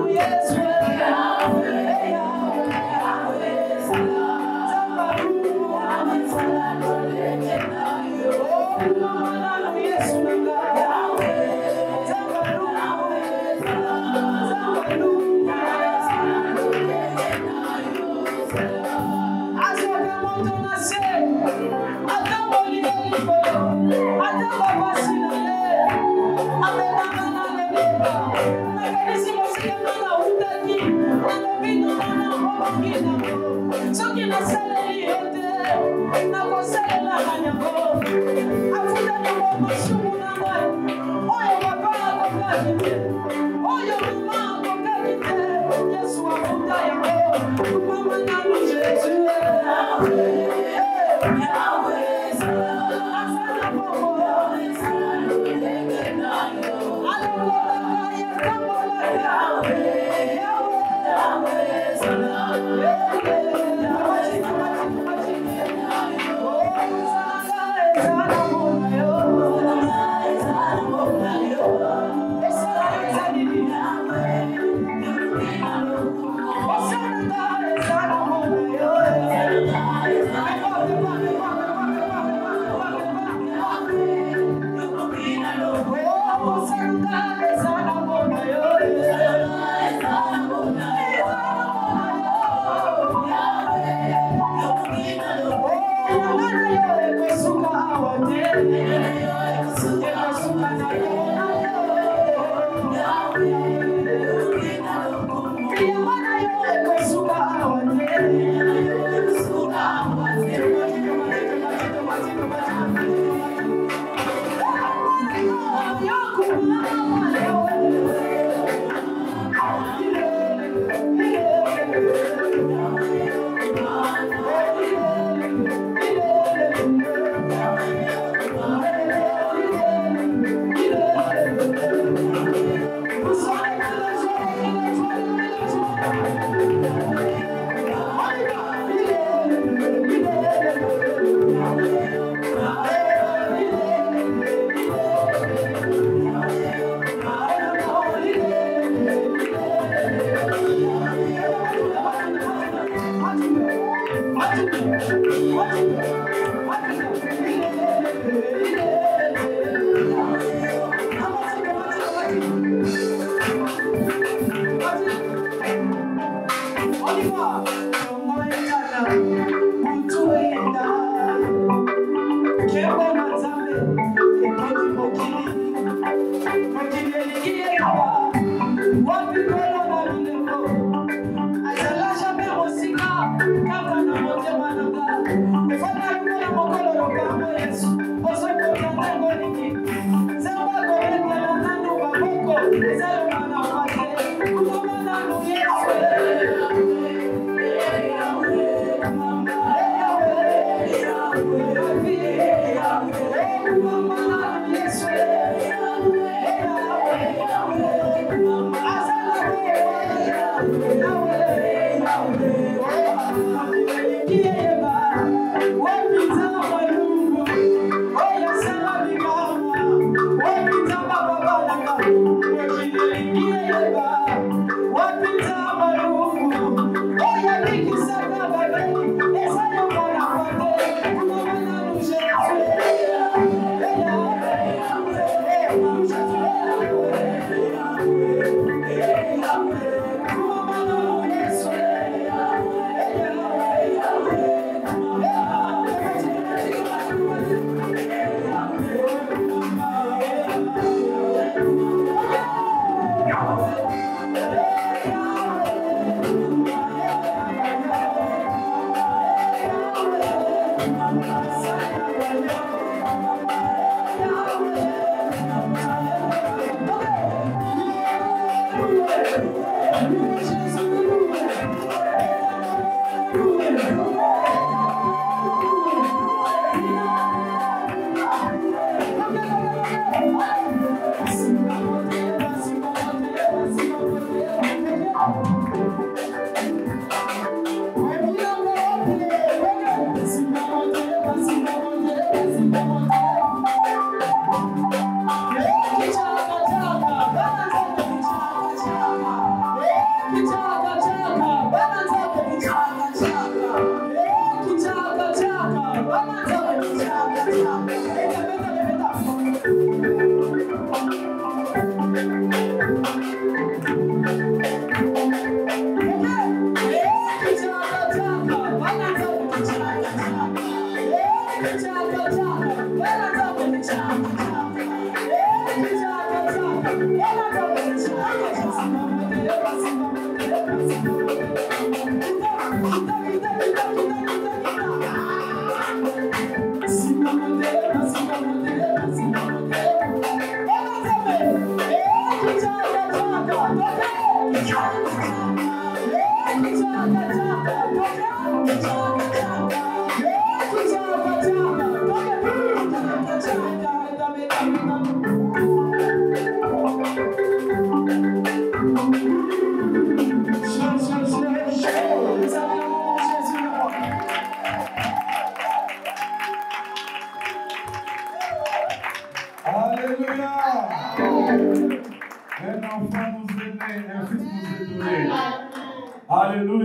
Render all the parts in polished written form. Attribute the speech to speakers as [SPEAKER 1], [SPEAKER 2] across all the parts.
[SPEAKER 1] Yes,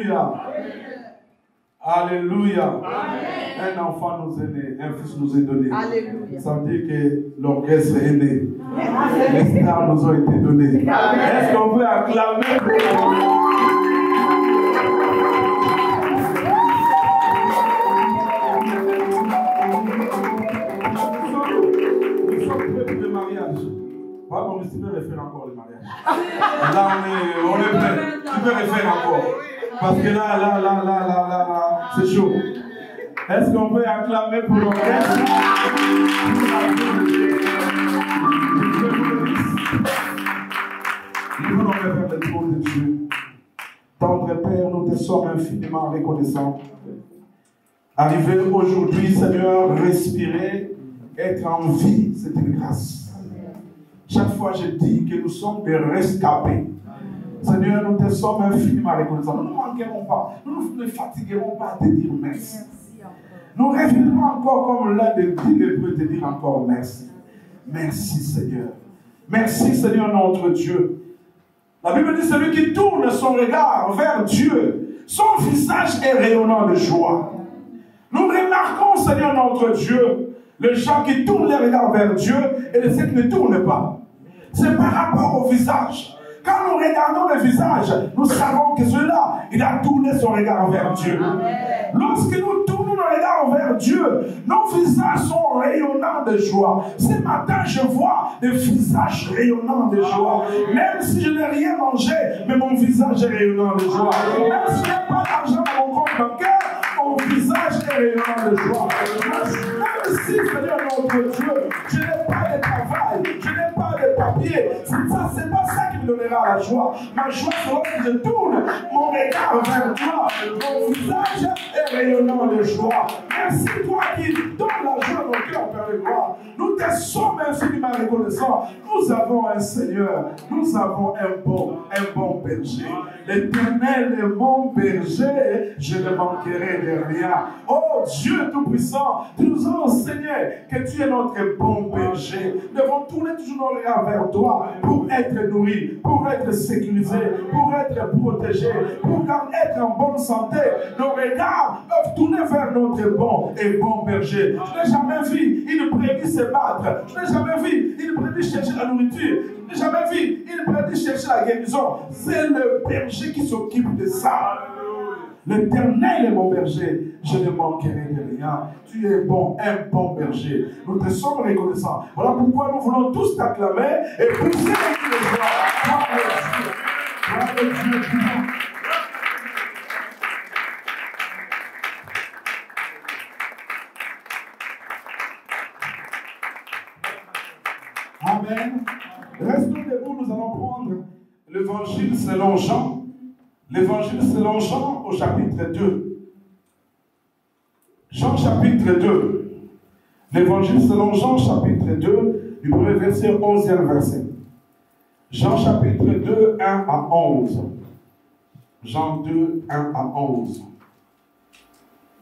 [SPEAKER 1] Alléluia. Alléluia. Un enfant nous est né, un fils nous est donné.
[SPEAKER 2] Alléluia.
[SPEAKER 1] Ça veut dire que l'orchestre est né. Les stars nous ont été données. Est-ce qu'on peut acclamer pour nous sommes prêts pour le mariage. Voilà, mon tu peux refaire encore le mariage. Là, on est prêt. Tu peux refaire encore. Parce que là, c'est chaud. Est-ce qu'on peut acclamer pour l'orchestre? Nous voulons faire le tour de Dieu. Tendre Père, nous te sommes infiniment reconnaissants. Arriver aujourd'hui, Seigneur, respirer, être en vie, c'est une grâce. Chaque fois, je dis que nous sommes des rescapés. Seigneur, nous te sommes infiniment reconnaissants. Nous ne manquerons pas. Nous ne fatiguerons pas de dire merci. Nous reviendrons encore comme l'un des 10 lépreux te dire encore merci. Merci Seigneur. Merci Seigneur notre Dieu. La Bible dit celui qui tourne son regard vers Dieu, son visage est rayonnant de joie. Nous remarquons Seigneur notre Dieu, les gens qui tournent les regards vers Dieu et ceux qui ne tournent pas. C'est par rapport au visage. Quand nous regardons le visage, nous savons que celui-là, il a tourné son regard vers Dieu. Lorsque nous tournons le regard vers Dieu, nos visages sont rayonnants de joie. Ce matin, je vois des visages rayonnants de joie. Même si je n'ai rien mangé, mais mon visage est rayonnant de joie. Même si je n'ai pas d'argent dans mon compte bancaire, mon visage est rayonnant de joie. Même si, Seigneur notre Dieu, je n'ai pas de travail, je n'ai pas de papier, c'est pas ça qui me donnera la joie. Ma joie, c'est lorsque je tourne mon regard vers toi. Mon visage est rayonnant de joie. Merci toi qui donnes la joie dans nos cœurs, Père de gloire. Nous te sommes infiniment reconnaissants. Nous avons un Seigneur. Nous avons un bon berger. L'Éternel est mon berger. Je ne manquerai de rien. Oh Dieu Tout-Puissant, tu nous as enseigné que tu es notre bon berger. Nous devons tourner toujours nos regards vers toi pour être nourris, pour être sécurisés, pour être protégés, pour être en bonne santé. Nos regards doivent tourner vers notre bon et bon berger. Je n'ai jamais vu une brebis se battre. Je n'ai jamais vu une brebis chercher la nourriture. Je n'ai jamais vu une brebis chercher la guérison. C'est le berger qui s'occupe de ça. L'Éternel est mon berger, je ne manquerai de rien. Tu es bon, un bon berger. Nous te sommes reconnaissants. Voilà pourquoi nous voulons tous t'acclamer et pousser avec les joies. Gloire à Dieu. Amen. Restons debout, nous allons prendre l'évangile selon Jean. L'évangile selon Jean au chapitre 2. Jean chapitre 2. L'évangile selon Jean chapitre 2, du premier verset au 11e verset. Jean chapitre 2, 1 à 11. Jean 2, 1 à 11.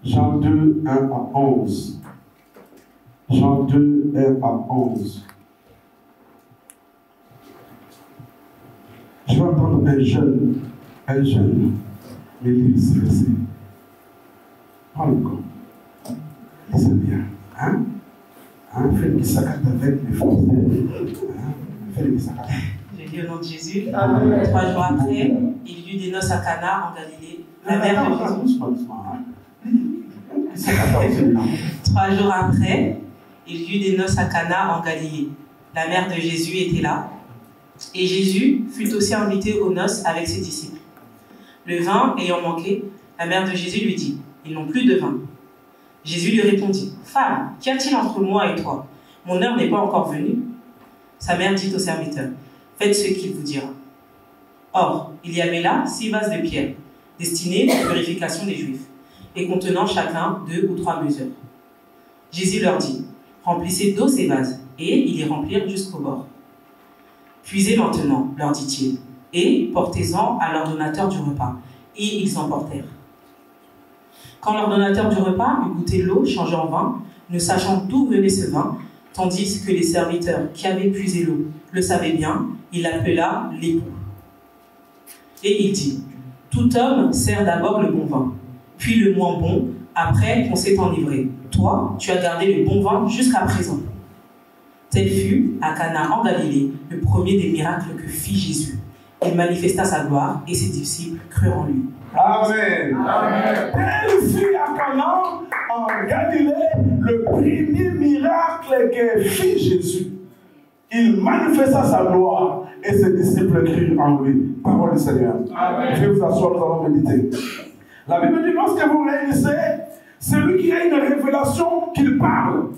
[SPEAKER 1] Jean 2, 1 à 11. Jean 2, 1 à 11. Je vais entendre un jeune mais lire ce verset. Prends le corps. Lisez bien. Hein? Fais qui s'accate avec les Français. Fais qui s'accate.
[SPEAKER 3] Je dis au nom de Jésus. 3 jours après, il y eut des noces à Cana en Galilée. La mère de Jésus. 3 jours après, il y eut des noces à Cana en Galilée. La mère de Jésus était là. Et Jésus fut aussi invité aux noces avec ses disciples. Le vin ayant manqué, la mère de Jésus lui dit, « Ils n'ont plus de vin. » Jésus lui répondit, « Femme, qu'y a-t-il entre moi et toi? Mon heure n'est pas encore venue. » Sa mère dit au serviteur, « Faites ce qu'il vous dira. » Or, il y avait là 6 vases de pierre, destinés à la purification des Juifs, et contenant chacun 2 ou 3 mesures. Jésus leur dit, « Remplissez d'eau ces vases. » Et ils les remplirent jusqu'au bord. « Puisez maintenant, leur dit-il, et portez-en à l'ordonnateur du repas. » Et ils emportèrent. Quand l'ordonnateur du repas eut goûté l'eau changée en vin, ne sachant d'où venait ce vin, tandis que les serviteurs qui avaient puisé l'eau le savaient bien, il l'appela l'époux. Et il dit, « Tout homme sert d'abord le bon vin, puis le moins bon, après qu'on s'est enivré. Toi, tu as gardé le bon vin jusqu'à présent. Tel fut, à Cana en Galilée, le premier des miracles que fit Jésus. Il manifesta sa gloire et ses disciples crurent en lui.
[SPEAKER 1] Amen. Amen. Tel fut à Cana en Galilée le premier miracle que fit Jésus. Il manifesta sa gloire et ses disciples crurent en lui. Parole du Seigneur. Amen. Je vais vous asseoir, nous allons méditer. La Bible dit, lorsque vous réunissez, celui qui a une révélation, qu'il parle.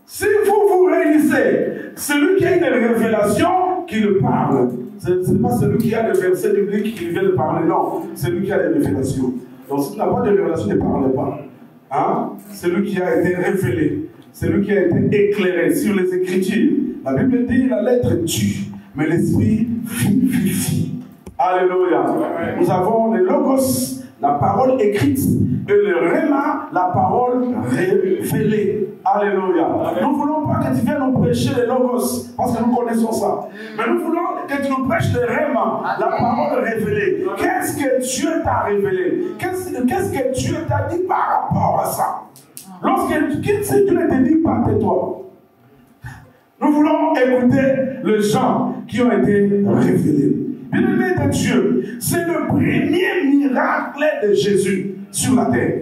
[SPEAKER 1] Si vous réunissez, celui qui a une révélation, qu'il parle. Ce n'est pas celui qui a des versets bibliques qui vient de parler, non. C'est lui qui a des révélations. Donc si tu n'as pas de révélation, ne parle pas. Hein? C'est lui qui a été révélé. C'est lui qui a été éclairé sur les Écritures. La Bible dit, la lettre tue, mais l'esprit vivifie. Alléluia. Nous avons le logos, la parole écrite, et le réma, la parole révélée. Alléluia. Nous ne voulons pas que tu viennes nous prêcher les logos, parce que nous connaissons ça. Mais nous voulons que tu nous prêches le réma, la parole révélée. Qu'est-ce que Dieu t'a révélé? Qu'est-ce que Dieu t'a dit par rapport à ça? Lorsque Dieu ne te dit pas, tais-toi. Nous voulons écouter les gens qui ont été révélés. Bien-aimé de Dieu, c'est le premier miracle de Jésus sur la terre.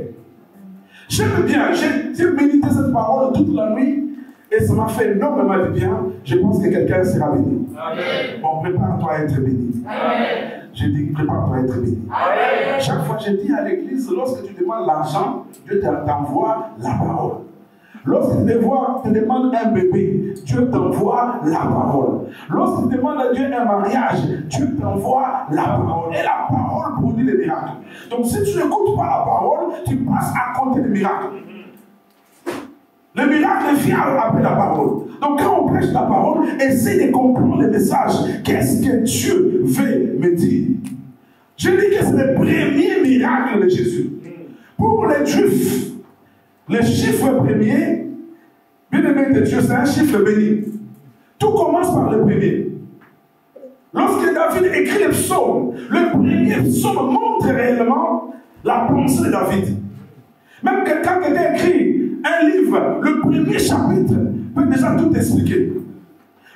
[SPEAKER 1] J'aime bien, j'ai médité cette parole toute la nuit et ça m'a fait énormément de bien. Je pense que quelqu'un sera béni. Amen. Bon, prépare-toi à être béni. Amen. Je dis, prépare-toi à être béni. Amen. Chaque fois, je dis à l'église, lorsque tu demandes l'argent, Dieu t'envoie la parole. Lorsque tu demandes un bébé, Dieu t'envoie la parole. Lorsque tu demandes à Dieu un mariage, Dieu t'envoie la parole. Et la parole produit des miracles. Donc si tu n'écoutes pas la parole, tu passes à côté des miracles. Le miracle vient après la parole. Donc quand on prêche la parole, essaie de comprendre le message. Qu'est-ce que Dieu veut me dire? Je dis que c'est le premier miracle de Jésus. Pour les Juifs, le chiffre premier, bien-aimé de Dieu, c'est un chiffre béni. Tout commence par le premier. Lorsque David écrit le psaume, le premier psaume montre réellement la pensée de David. Même quand quelqu'un écrit un livre, le premier chapitre peut déjà tout expliquer.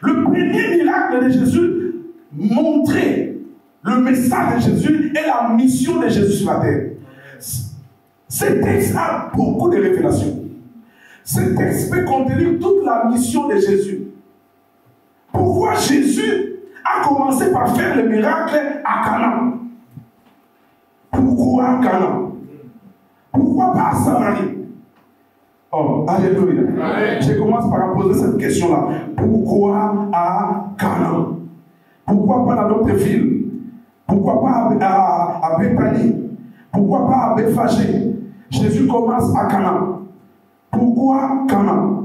[SPEAKER 1] Le premier miracle de Jésus montrait le message de Jésus et la mission de Jésus sur la terre. Ce texte a beaucoup de révélations. Ce texte peut contenir toute la mission de Jésus. Pourquoi Jésus a commencé par faire le miracle à Cana? Pourquoi Cana? Pourquoi pas à Samarie? Oh, alléluia. Amen. Je commence par poser cette question-là. Pourquoi à Cana? Pourquoi pas dans d'autres villes? Pourquoi pas à Bethanie? Pourquoi pas à Bethphagée? Jésus commence à Cana. Pourquoi Cana?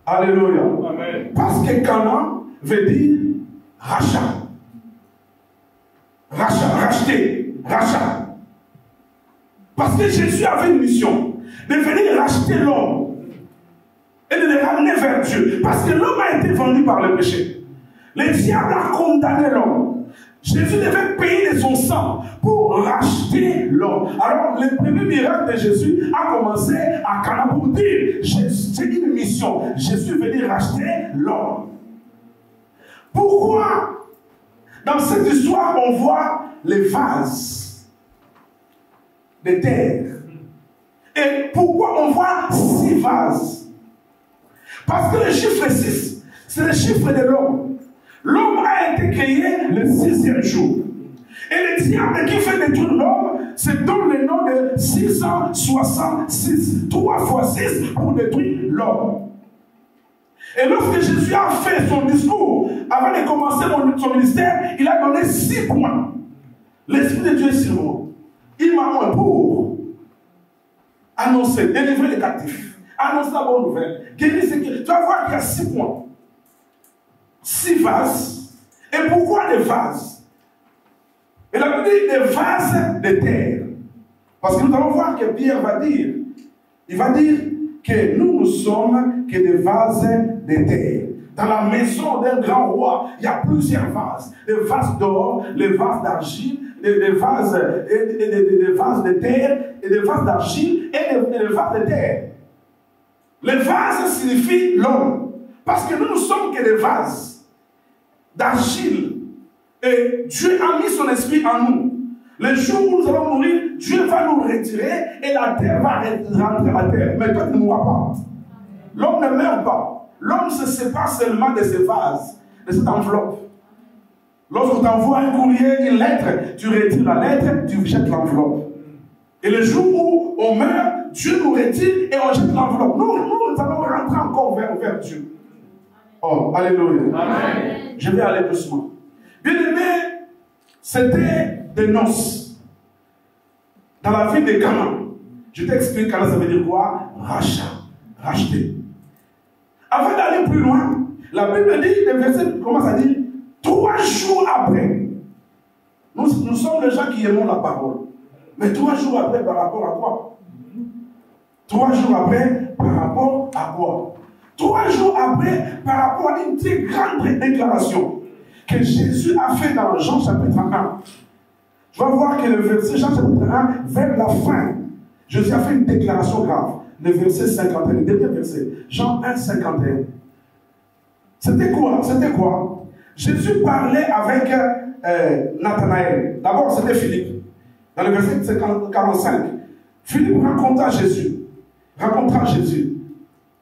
[SPEAKER 1] Alléluia. Amen. Parce que Cana veut dire rachat. Racheter. Rachat. Parce que Jésus avait une mission de venir racheter l'homme et de le ramener vers Dieu. Parce que l'homme a été vendu par le péché. Le diable a condamné l'homme. Jésus devait payer de son sang pour racheter l'homme. Alors, le premier miracle de Jésus a commencé à Cana pour dire, j'ai une mission. Jésus veut dire racheter l'homme. Pourquoi dans cette histoire on voit les vases de terre? Et pourquoi on voit 6 vases? Parce que le chiffre 6, c'est le chiffre de l'homme. L'homme a été créé le 6e jour. Et le diable qui fait détruire l'homme se donne le nom de 666. 3 fois 6 pour détruire l'homme. Et lorsque Jésus a fait son discours, avant de commencer son ministère, il a donné 6 points. L'Esprit de Dieu est sur moi. Il m'a mis pour annoncer, délivrer les captifs, annoncer la bonne nouvelle, guérir ceux qui... Tu vas voir qu'il y a 6 points. 6 vases. Et pourquoi des vases? Et la Bible dit des vases de terre. Parce que nous allons voir que Pierre va dire, il va dire que nous ne sommes que des vases de terre. Dans la maison d'un grand roi, il y a plusieurs vases. Les vases d'or, les vases d'argile, les vases de terre, et les vases d'argile et les vases de terre. Les vases signifient l'homme. Parce que nous ne sommes que des vases d'argile. Et Dieu a mis son esprit en nous. Le jour où nous allons mourir, Dieu va nous retirer et la terre va rentrer à terre. Mais toi, tu ne mourras pas. L'homme ne meurt pas. L'homme se sépare seulement de ses vases, de cette enveloppe. Lorsque tu envoies un courrier, une lettre, tu retires la lettre, tu jettes l'enveloppe. Et le jour où on meurt, Dieu nous retire et on jette l'enveloppe. Nous allons rentrer encore vers Dieu. Oh, alléluia. Amen. Je vais aller doucement. Bien aimé, c'était des noces. Dans la ville de Cana. Je t'explique Cana, ça veut dire quoi? Rachat, racheter. Avant d'aller plus loin, la Bible dit, le verset commence à dire, 3 jours après. Nous sommes les gens qui aimons la parole. Mais 3 jours après, par rapport à quoi? 3 jours après, par rapport à quoi? 3 jours après, par rapport à une très grande déclaration que Jésus a fait dans Jean chapitre 1. Tu vas voir que le verset Jean chapitre 1, vers la fin, Jésus a fait une déclaration grave. Le verset 51, le dernier verset, Jean 1, 51. C'était quoi? Jésus parlait avec Nathanaël. D'abord, c'était Philippe. Dans le verset 45, Philippe rencontra Jésus.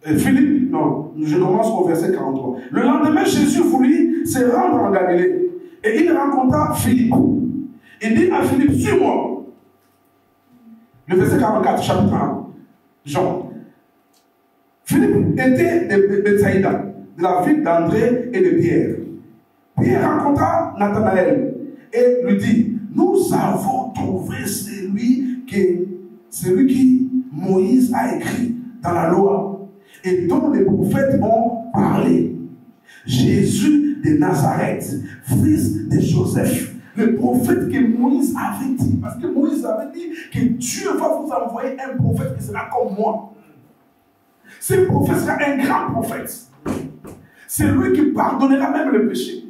[SPEAKER 1] Philippe, non, je commence au verset 43. Le lendemain, Jésus voulut se rendre en Galilée. Et il rencontra Philippe. Il dit à Philippe, suis-moi. Le verset 44, chapitre 1. Jean. Philippe était de Bethsaïda, de la ville d'André et de Pierre. Pierre rencontra Nathanaël et lui dit, nous avons trouvé celui qui Moïse a écrit dans la loi et dont les prophètes ont parlé. Jésus de Nazareth, fils de Joseph. Le prophète que Moïse avait dit, parce que Moïse avait dit que Dieu va vous envoyer un prophète qui sera comme moi. Ce prophète sera un grand prophète. C'est lui qui pardonnera même le péché.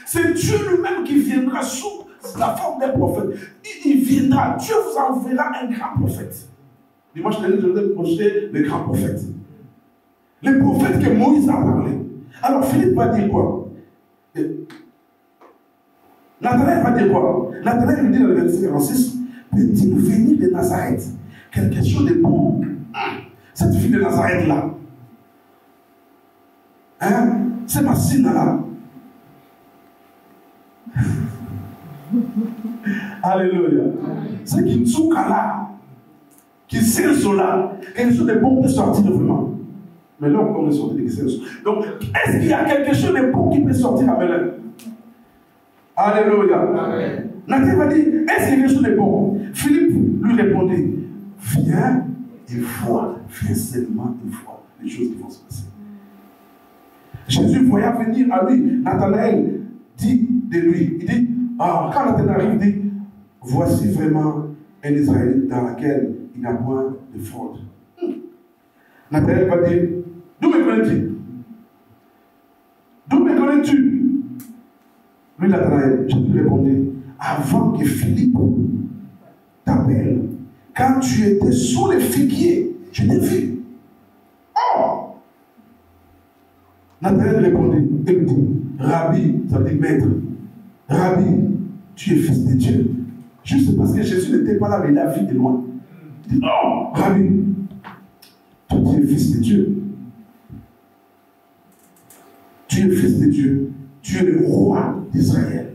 [SPEAKER 1] C'est Dieu lui-même qui viendra sous la forme d'un prophète. Il viendra, Dieu vous enverra un grand prophète. Dimanche dernier, je vais projeter le grand prophète. Le prophète que Moïse a parlé. Alors Philippe va dire quoi? Nathanaël va dire quoi? Nathanaël lui dit dans le verset 46, peut-il venir de Nazareth? Quelque chose de bon. Cette fille de Nazareth là. Hein? C'est ma signe là. Alléluia. C'est qui tchouka là. Qui sait cela. Quelque chose de bon peut sortir vraiment. Mais là, on est sorti de quelque chose. Donc, est-ce qu'il y a quelque chose de bon qui peut sortir à Belén? Alléluia. Amen. Nathanaël va dire, est-ce qu'il y a quelque chose de bon? Philippe lui répondit, viens et vois. Viens seulement et vois les choses qui vont se passer. Jésus voyant venir à lui, Nathanaël dit de lui, il dit, quand Nathanaël arrive, il dit, voici vraiment un Israélite dans lequel il n'y a point de fraude. Nathanaël va dire, d'où me connais-tu? D'où me connais-tu? Lui, Nathanaël, je lui répondis, avant que Philippe t'appelle, quand tu étais sous les figuiers, je t'ai vu. Oh! Nathanaël répondit, et lui dit, Rabbi, ça veut dire maître, Rabbi, tu es fils de Dieu. Juste parce que Jésus n'était pas là, mais il a vu de loin. Il dit, oh, Rabbi, toi tu es fils de Dieu. Tu es fils de Dieu. Tu es le roi d'Israël.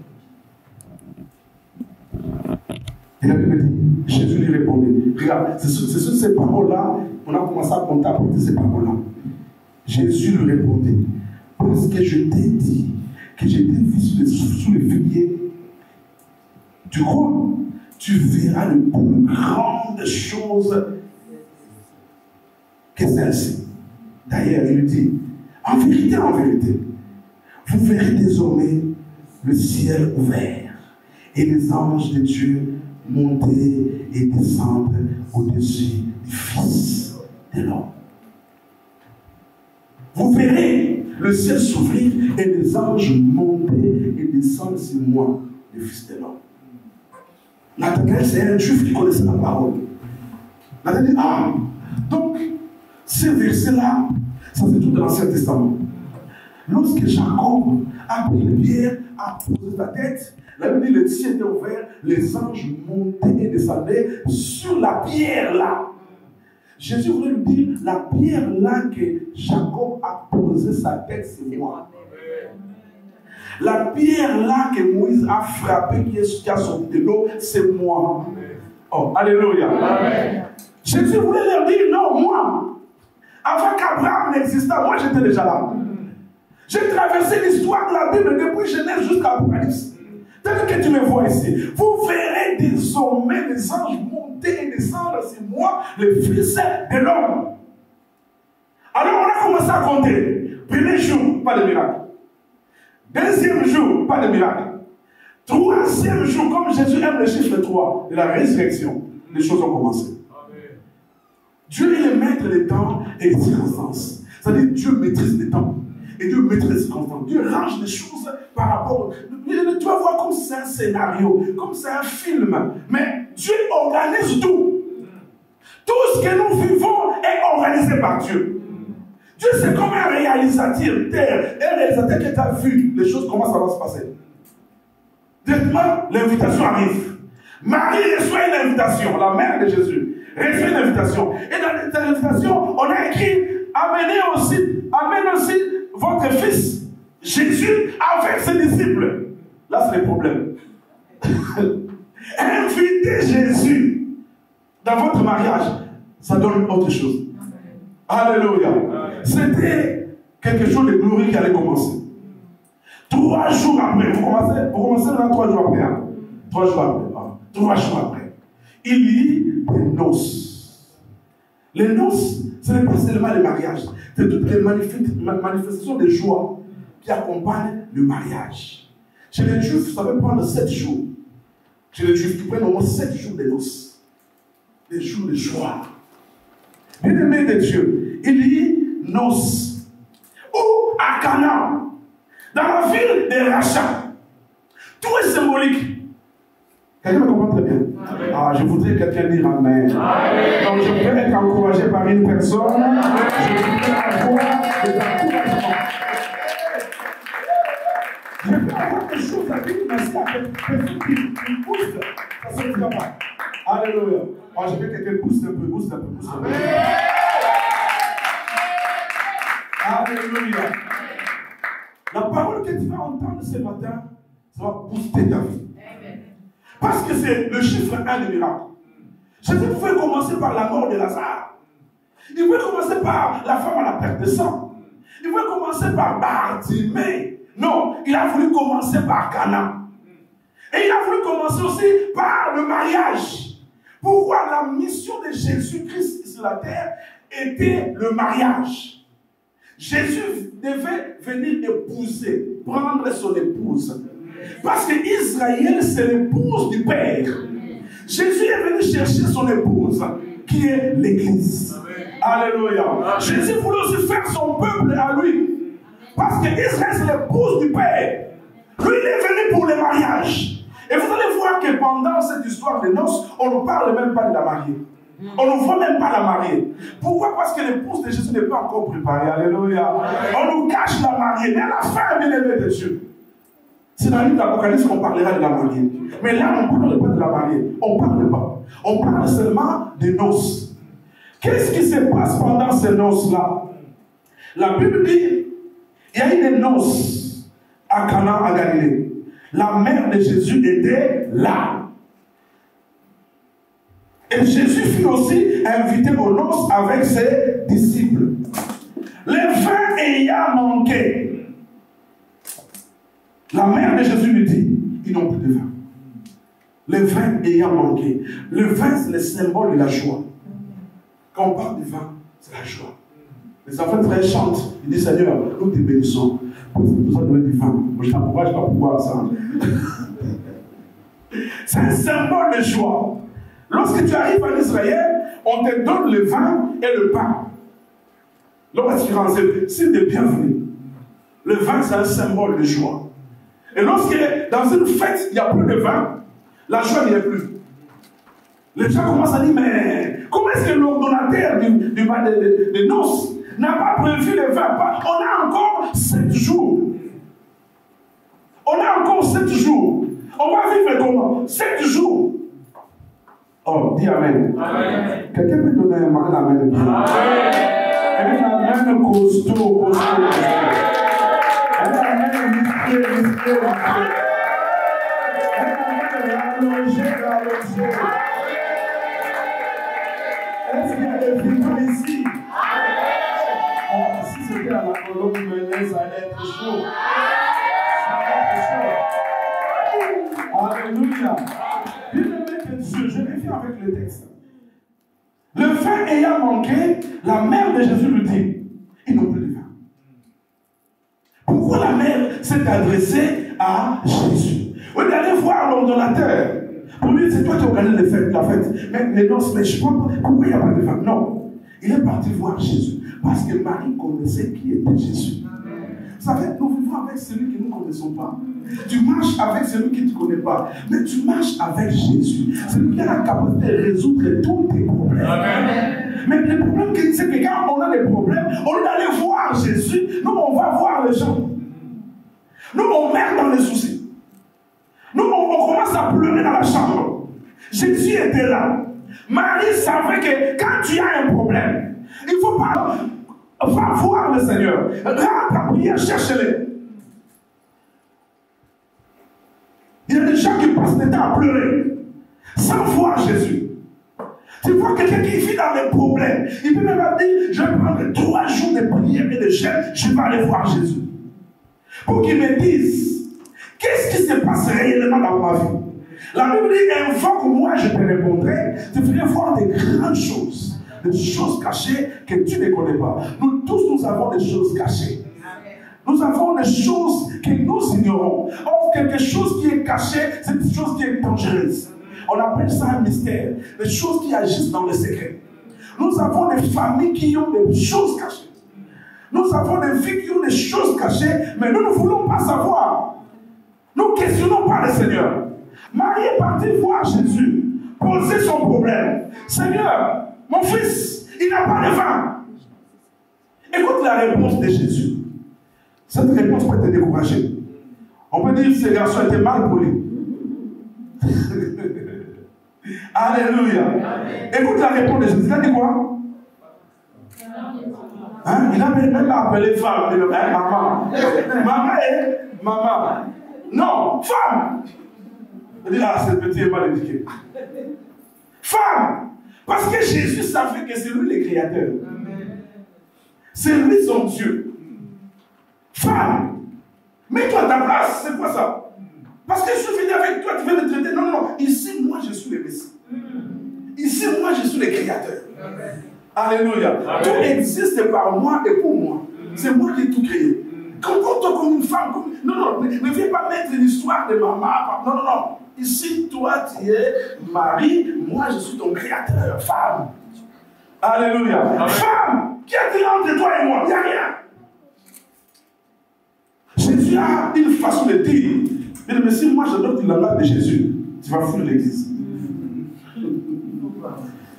[SPEAKER 1] Et la Bible dit, Jésus lui répondit, regarde, c'est sur ces paroles-là, on a commencé à compter ces paroles-là. Jésus lui répondit, parce que je t'ai dit que j'étais sous le figuier, tu crois? Tu verras de plus grandes choses que celle-ci. D'ailleurs, il lui dit, en vérité, vous verrez désormais le ciel ouvert et les anges de Dieu monter et descendre au-dessus du Fils de l'homme. Vous verrez le ciel s'ouvrit et les anges montaient et descendaient sur moi, le Fils de l'homme. Nathanaël, c'est un juif qui connaissait la parole. Nathanaël dit, ah, donc, ces versets-là, ça c'est tout dans l'Ancien Testament. Lorsque Jacob a pris les pierres, a posé sa tête, la Bible dit, le ciel était ouvert, les anges montaient et descendaient sur la pierre là. Jésus voulait lui dire, la pierre là que Jacob a posé sa tête, c'est moi. La pierre là que Moïse a frappé, qui a sorti de l'eau, c'est moi. Oh, alléluia. Amen. Jésus voulait leur dire, non, moi, avant qu'Abraham n'existât, moi j'étais déjà là. J'ai traversé l'histoire de la Bible depuis Genèse jusqu'à Apocalypse. Tel que tu me vois ici, vous verrez désormais les anges monter et descendre sur moi, le Fils de l'homme. Alors on a commencé à compter. Premier jour, pas de miracle. Deuxième jour, pas de miracle. Troisième jour, comme Jésus aime le chiffre 3 de la résurrection, les choses ont commencé. Amen. Dieu est le maître des temps et des circonstances. C'est-à-dire Dieu maîtrise les temps. Et Dieu maîtrise les circonstances. Dieu range les choses par rapport. Tu vas voir comme c'est un scénario, comme c'est un film. Mais Dieu organise tout. Tout ce que nous vivons est organisé par Dieu. Dieu, c'est comme un réalisateur. Un réalisateur qui t'a vu les choses, comment ça va se passer. Directement, l'invitation arrive. Marie reçoit une invitation, la mère de Jésus reçoit une invitation. Et dans cette invitation, on a écrit amène aussi votre fils, Jésus, avec ses disciples. Là, c'est le problème. Inviter Jésus dans votre mariage, ça donne autre chose. Alléluia. C'était quelque chose de glorieux qui allait commencer. 3 jours après, vous commencez là 3 jours après. Hein? 3 jours après. 3 jours après. Il y eut des noces. Les noces, ce n'est pas seulement le mariage. C'est toutes les manifestations de joie qui accompagnent le mariage. Chez les Juifs, ça peut prendre 7 jours. Chez les Juifs, ils prennent au moins 7 jours de noces. Des jours de joie. Bien-aimés de Dieu, il y eut noces. Ou à Cana, dans la ville de Rachat. Tout est symbolique. Quelqu'un me comprend très bien. Amen. Ah, je voudrais quelqu'un dire Amen. Amen. Donc je peux être encouragé par une personne. Amen. Je voudrais avoir des encouragements. Je peux avoir des choses à dire, mais si la personne qui pousse, ça ne se fait pas. Alléluia. Ah, je veux que quelqu'un pousse un peu, pousse un peu, pousse un peu. Alléluia. La parole que tu vas entendre ce matin, ça va booster ta vie. Parce que c'est le chiffre 1 des miracles. Jésus pouvait commencer par la mort de Lazare. Il pouvait commencer par la femme à la perte de sang. Il pouvait commencer par Bartimée. Non, il a voulu commencer par Cana. Et il a voulu commencer aussi par le mariage. Pourquoi la mission de Jésus-Christ sur la terre était le mariage? Jésus devait venir épouser, prendre son épouse. Parce que Israël, c'est l'épouse du Père. Jésus est venu chercher son épouse, qui est l'Église. Alléluia. Jésus voulait aussi faire son peuple à lui. Parce que Israël, c'est l'épouse du Père. Lui, il est venu pour le mariage. Et vous allez voir que pendant cette histoire de noces, on ne parle même pas de la mariée. On ne voit même pas la mariée. Pourquoi? Parce que l'épouse de Jésus n'est pas encore préparée. Alléluia. On nous cache la mariée. Mais à la fin, bien aimé de Dieu, c'est dans le livre d'Apocalypse qu'on parlera de la mariée. Mais là, on ne parle pas de la mariée. On ne parle pas. On parle seulement des noces. Qu'est-ce qui se passe pendant ces noces-là? La Bible dit, il y a eu des noces à Cana, à Galilée. La mère de Jésus était là. Et Jésus fut aussi invité aux noces avec ses disciples. Les vins ayant manqué, la mère de Jésus lui dit, ils n'ont plus de vin. Le vin ayant manqué. Le vin, c'est le symbole de la joie. Quand on parle du vin, c'est la joie. Les enfants très chantent. Ils disent, Seigneur, nous te bénissons. Parce que nous avons du vin. Moi, je t'encourage pas pour boire ça. C'est un symbole de joie. Lorsque tu arrives en Israël, on te donne le vin et le pain. Lorsque tu rentres, c'est de bienvenue. Le vin, c'est un symbole de joie. Et lorsque dans une fête, il n'y a plus de vin, la joie n'y est plus. Les gens commencent à dire, mais comment est-ce que l'ordonnateur des noces n'a pas prévu le vin? On a encore 7 jours. On a encore 7 jours. On va vivre comment? 7 jours. Oh, dis Amen. Amen. Quelqu'un peut donner un amen de Dieu? Amen. Un amen costaud. Un amen musclé. Est-ce qu'il y a des victoires ici? Si c'était à la colonne menée, ça allait être chaud. Alléluia. Bien-aimé que Dieu, je vérifie avec le texte. Le vin ayant manqué, la mère de Jésus lui dit, ils n'ont plus de vin. Pourquoi la mère s'est adressée à Jésus? Vous allez voir l'ordonnateur. Pour lui, c'est toi qui organise la fête. Mais les noces, mais je ne sais pas pourquoi il n'y a pas de vin. Non. Il est parti voir Jésus. Parce que Marie connaissait qui était Jésus. Vous savez, nous vivons avec celui que nous ne connaissons pas. Tu marches avec celui que tu ne connais pas. Mais tu marches avec Jésus. Celui qui a la capacité de résoudre tous tes problèmes. Amen. Mais le problème, c'est que quand on a des problèmes, au lieu d'aller voir Jésus, nous, on va voir les gens. Nous, on meurt dans les soucis. Nous, on commence à pleurer dans la chambre. Jésus était là. Marie savait que quand tu as un problème, il ne faut pas va voir le Seigneur. Rentre ta prière, cherche-le. Il y a des gens qui passent le temps à pleurer sans voir Jésus. Tu vois quelqu'un qui vit dans les problèmes. Il peut même dire, je vais prendre 3 jours de prière et de jeûne, je vais aller voir Jésus. Pour qu'il me dise qu'est-ce qui se passe réellement dans ma vie. La Bible dit, invoque-moi, je te répondrai. Tu ferais voir des grandes choses, des choses cachées que tu ne connais pas. Nous tous, nous avons des choses cachées. Nous avons des choses que nous ignorons. Or, quelque chose qui est caché, c'est une chose qui est dangereuse. On appelle ça un mystère. Des choses qui agissent dans le secret. Nous avons des familles qui ont des choses cachées. Nous avons des vies qui ont des choses cachées, mais nous ne voulons pas savoir. Nous ne questionnons pas le Seigneur. Marie est partie voir Jésus, poser son problème. Seigneur, mon fils, il n'a pas de vin. Écoute la réponse de Jésus. Cette réponse peut te décourager. On peut dire que ce garçon était mal poli. Alléluia. Écoute la réponse de Jésus. Il a dit quoi? Hein? Il a même appelé femme. Maman. Maman est maman. Non, femme. Il dit, ah, ce petit est mal éduqué. Femme. Parce que Jésus savait que c'est lui le créateur. C'est lui son Dieu. Femme. Mets-toi à ta place. C'est quoi ça? Parce que je suis venu avec toi, tu viens de traiter. Non, non, non. Ici, moi, je suis le Messie. Ici, moi, je suis le créateur. Alléluia. Tout existe par moi et pour moi. C'est moi qui ai tout créé. Comporte-toi comme une femme. Non, non, ne viens pas mettre l'histoire de maman. Non, non, non. Ici, toi, tu es Marie. Moi, je suis ton créateur. Femme. Alléluia. Amen. Femme. Qui a dit entre toi et moi? Il n'y a rien. Jésus a une façon de dire. Mais si moi, j'adopte la loi de Jésus, tu vas foutre l'église.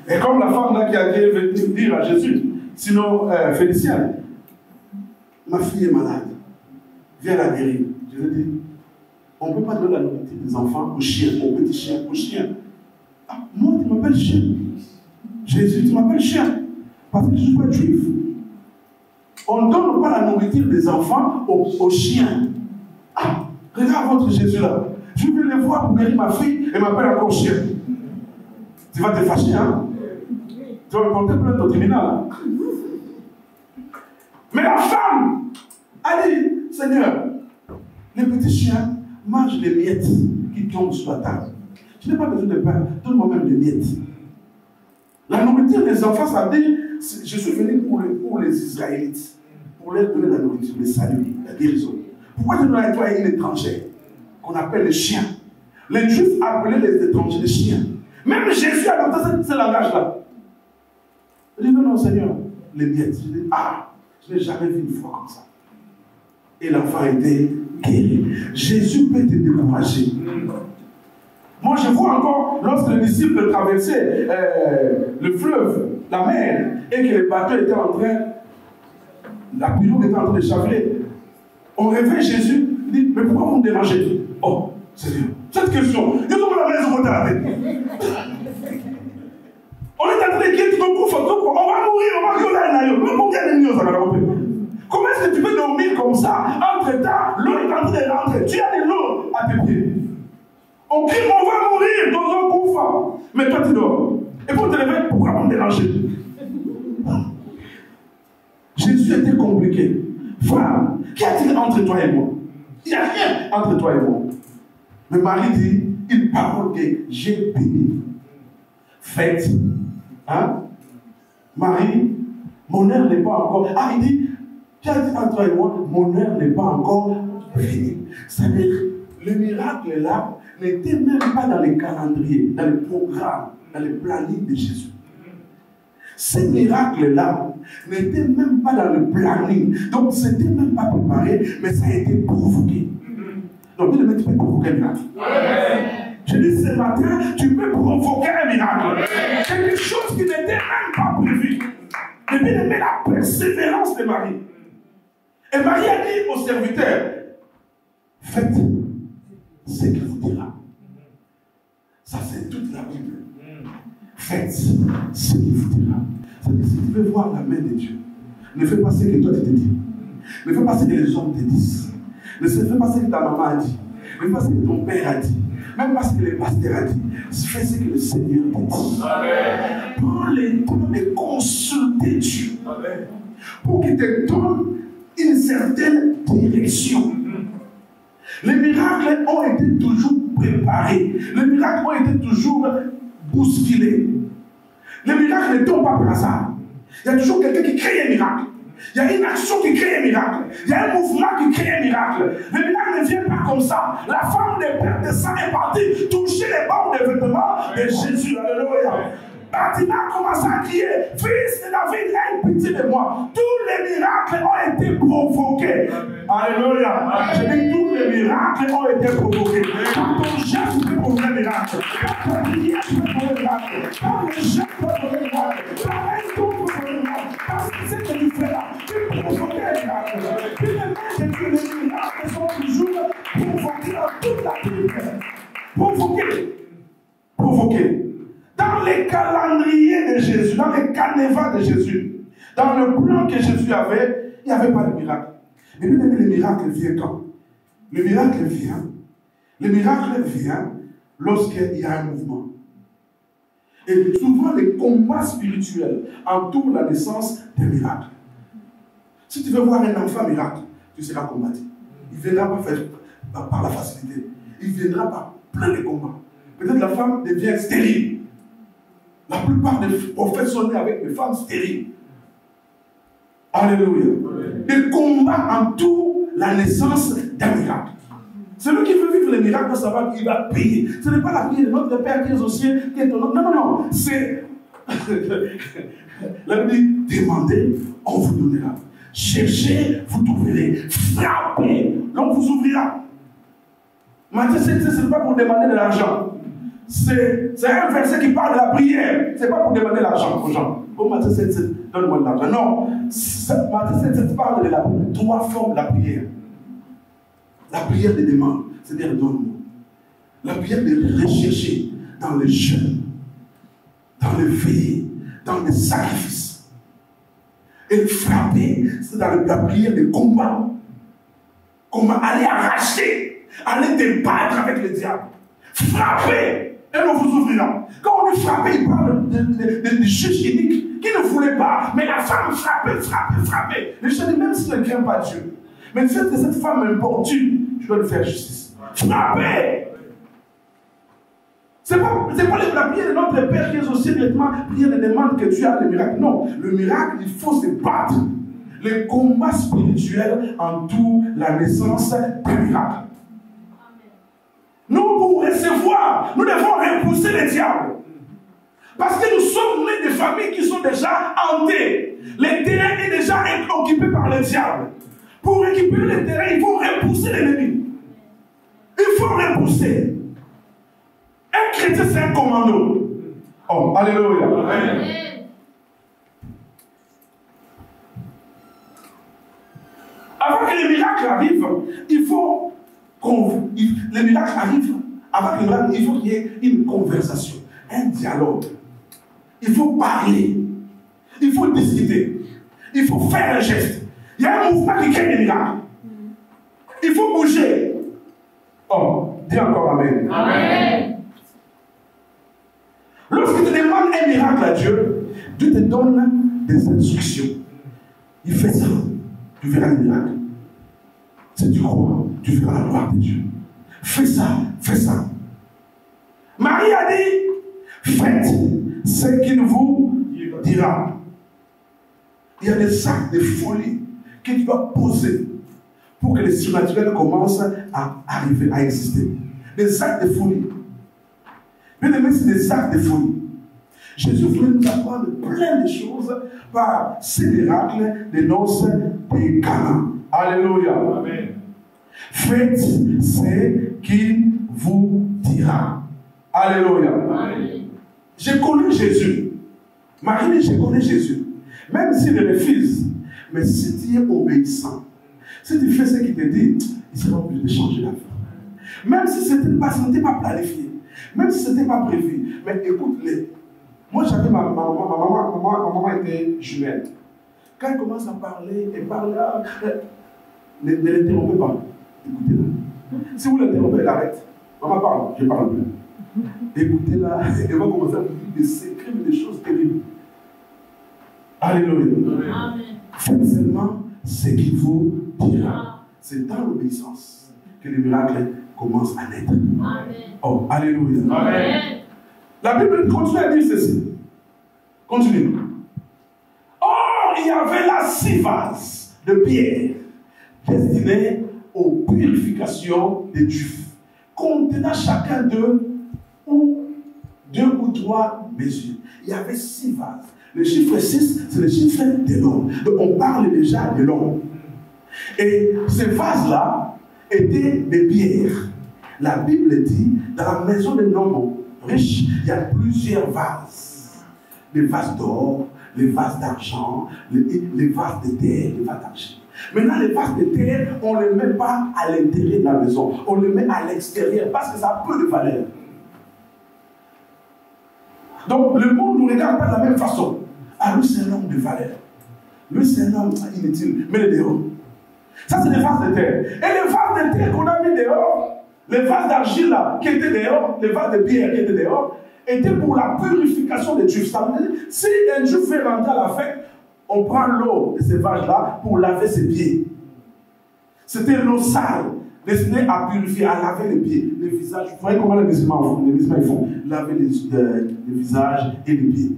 [SPEAKER 1] Et comme la femme là qui a venu dire à Jésus, sinon, Félicien, ma fille est malade. Viens la guérir. Je lui ai dit, on ne peut pas donner la nourriture des enfants aux chiens, aux petits chiens, aux chiens. Ah, moi, tu m'appelles chien. Jésus, tu m'appelles chien. Parce que je ne suis pas juif. On ne donne pas la nourriture des enfants aux chiens. Ah, regarde votre Jésus là. Je vais le voir pour guérir ma fille et m'appelle encore chien. Tu vas te fâcher, hein? Tu vas me porter plainte au tribunal. Mais la femme a dit, Seigneur, les petits chiens mangent les miettes qui tombent sur la table. Je n'ai pas besoin de pain, donne-moi même les miettes. La nourriture des enfants, ça veut dire, je suis venu pour les Israélites, pour leur donner la nourriture, le salut, la guérison. Pourquoi je dois nettoyer une étrangère qu'on appelle les chiens? Les Juifs appelaient les étrangers les chiens. Même Jésus a adopté ce langage-là. Il dit, non, non, Seigneur, les miettes. Je dis, ah, je n'ai jamais vu une foi comme ça. Et l'enfant a été guéri. Jésus peut te décourager. Moi, je vois encore, lorsque les disciples traversaient le fleuve, la mer, et que le bateau était en train, la pirogue était en train de chavirer, on réveille Jésus, il dit, mais pourquoi vous me dérangez? Oh, Seigneur, cette question, il faut la mettre sur la tête. On est en train de quitter ton coup, on va mourir, on va mourir, mais combien de millions ça va compris? Comment est-ce que tu peux dormir comme ça? Entre-temps, l'eau est en train de rentrer, tu as de l'eau à tes pieds. On crie, on va mourir dans un gouffre. Mais toi, tu dors. Et pour te lever, pourquoi on me déranger? Jésus était compliqué. Frère, qu'y a-t-il entre toi et moi? Il n'y a rien entre toi et moi. Mais Marie dit, une parole que j'ai bénie. Faites. Hein? Marie, mon heure n'est pas encore. Ah, il dit, qu'y a-t-il entre toi et moi? Mon heure n'est pas encore finie. C'est-à-dire, le miracle là, n'était même pas dans les calendriers, dans les programmes, dans les plannings de Jésus. Ce miracle-là n'était même pas dans le planning. Donc, ce n'était même pas préparé, mais ça a été provoqué. Donc, bien aimé, tu peux provoquer un miracle. Je dis ce matin, tu peux provoquer un miracle. Quelque chose qui n'était même pas prévu. Mais bien aimé, la persévérance de Marie. Et Marie a dit aux serviteurs, faites ce qu'il vous dira. Ça, c'est toute la Bible. Faites ce qu'il vous dira. C'est-à-dire, si tu veux voir la main de Dieu, ne fais pas ce que toi tu te dis. Ne fais pas ce que les hommes te disent. Ne fais pas ce que ta maman a dit. Ne fais pas ce que ton père a dit. Même pas ce que le pasteur a dit. Fais ce que le Seigneur te dit. Prends le temps de consulter Dieu. Pour qu'il te donne une certaine direction. Les miracles ont été toujours préparés. Les miracles ont été toujours bousculés. Les miracles ne tombent pas par hasard. Il y a toujours quelqu'un qui crée un miracle. Il y a une action qui crée un miracle. Il y a un mouvement qui crée un miracle. Le miracle ne vient pas comme ça. La femme des pères de sang est partie toucher les bords des vêtements de Jésus. Alléluia. Fatima commence à crier, fils de David, aie pitié de moi. Tous les miracles ont été provoqués. Alléluia. Je dis, tous les miracles ont été provoqués. Quand ton geste peut provoquer un miracle. Quand ton prière peut provoquer un miracle. Quand le geste peut provoquer un miracle. Quand un tour peut provoquer un miracle. Parce que c'est ce que tu fais là. Tu peux provoquer un miracle. Puis les miracles sont toujours provoqués dans toute la Bible. Provoqués. Dans les calendriers de Jésus, dans les canevas de Jésus, dans le plan que Jésus avait, il n'y avait pas de miracle. Mais bien aimé, le miracle vient quand? Le miracle vient lorsqu'il y a un mouvement. Et souvent, les combats spirituels entourent la naissance des miracles. Si tu veux voir un enfant miracle, tu seras combattu. Il ne viendra pas faire par la facilité. Il viendra par plein de combats. Peut-être la femme devient stérile. La plupart des prophètes sont nés avec des femmes stériles. Alléluia. Des combats entourent la naissance d'un miracle. Celui qui veut vivre le miracle doit savoir qu'il va payer. Ce n'est pas la prière de notre Père qui est aux cieux, qui est ton nom. Non. C'est. La Bible dit, demandez, on vous donnera. Cherchez, vous trouverez. Frappez, l'on vous ouvrira. Matthieu 7, ce n'est pas pour demander de l'argent. C'est un verset qui parle de la prière. Ce n'est pas pour demander l'argent aux gens. Oh, Matthieu 7, donne-moi de l'argent. Non. Matthieu 7 parle de la prière. Trois formes de la prière. La prière de demande, c'est-à-dire donne-moi. La prière de rechercher dans le jeûne, dans le veillé, dans le sacrifice. Et frapper, c'est dans la prière de combat. Comment aller arracher, aller te battre avec le diable. Frapper. Et on vous ouvrira. Quand on dit frapper, il parle de juge unique qui ne voulait pas. Mais la femme frappait. Le Seigneur, même s'il ne craint pas Dieu. Mais le fait que cette femme m'importune, je dois lui faire justice. Frapper. C'est pas la prière de notre Père qui est aussi directement prière de demande que tu as le miracle. Non, le miracle, il faut se battre. Le combat spirituel entoure la naissance d'un miracle. Nous, pour recevoir, nous devons repousser le diable. Parce que nous sommes nés de familles qui sont déjà hantées. Le terrain est déjà occupé par le diable. Pour récupérer le terrain, il faut repousser l'ennemi. Il faut repousser. Un chrétien, c'est un commando. Oh, alléluia. Amen. Avant que les miracles arrivent, il faut les miracles arrivent. Avant que les miracles, il faut qu'il y ait une conversation, un dialogue. Il faut parler. Il faut discuter. Il faut faire un geste. Il y a un mouvement qui crée des miracles. Il faut bouger. Oh, dis encore Amen. Amen. Lorsque tu demandes un miracle à Dieu, Dieu te donne des instructions. Il fait ça. Tu verras le miracle. Si tu crois, tu verras la gloire de Dieu. Fais ça, fais ça. Marie a dit, faites ce qu'il vous dira. Il y a des actes de folie que tu dois poser pour que les surnaturels commencent à arriver, à exister. Des actes de folie. Bien aimé, c'est des actes de folie. Jésus voulait nous apprendre plein de choses par ces miracles des noces de Cana. Alléluia. Amen. Faites ce qu'il vous dira. Alléluia. Amen. Je connais Jésus. Marie dit, je connais Jésus. Même s'il refuse, mais si tu es obéissant, si tu fais ce qu'il te dit, il sera obligé de changer la vie. Même si ce n'était pas planifié, même si ce n'était pas prévu, mais écoute-les. Moi, j'avais ma maman était jumelle. Quand elle commence à parler, elle parle, ne l'interrompez pas. Écoutez-la. Si vous l'interrompez, elle arrête. Maman parle, je parle plus. Écoutez-la, elle va commencer à vous dire des secrets, des choses terribles. Alléluia. Amen. Faites seulement ce qu'il vous dira. C'est dans l'obéissance que les miracles commencent à naître. Amen. Oh, alléluia. Amen. La Bible continue à dire ceci. Continue. Or, il y avait là 6 vases de pierre destinés aux purifications des Juifs, contenant chacun d'eux ou 2 ou 3 mesures. Il y avait 6 vases. Le chiffre 6, c'est le chiffre de l'homme. Donc, on parle déjà de l'homme. Et ces vases-là étaient des pierres. La Bible dit, dans la maison de l'homme riche, il y a plusieurs vases. Les vases d'or, les vases d'argent, les vases de terre, les vases d'argent. Maintenant, les vases de terre, on ne les met pas à l'intérieur de la maison. On les met à l'extérieur parce que ça a peu de valeur. Donc, le monde ne nous regarde pas de la même façon. Ah, lui, c'est un homme de valeur. Lui, c'est un homme inutile. Mets-le dehors. Ça, c'est les vases de terre. Et les vases de terre qu'on a mis dehors, les vases d'argile là, qui étaient dehors, les vases de pierre qui étaient dehors, étaient pour la purification des Juifs. Ça veut dire, si un Juif fait rentrer à la fête, on prend l'eau de ces vases-là pour laver ses pieds. C'était l'eau sale, destinée à purifier, à laver les pieds, les visages. Vous voyez comment les musulmans font? Les musulmans, ils font laver les visages et les pieds.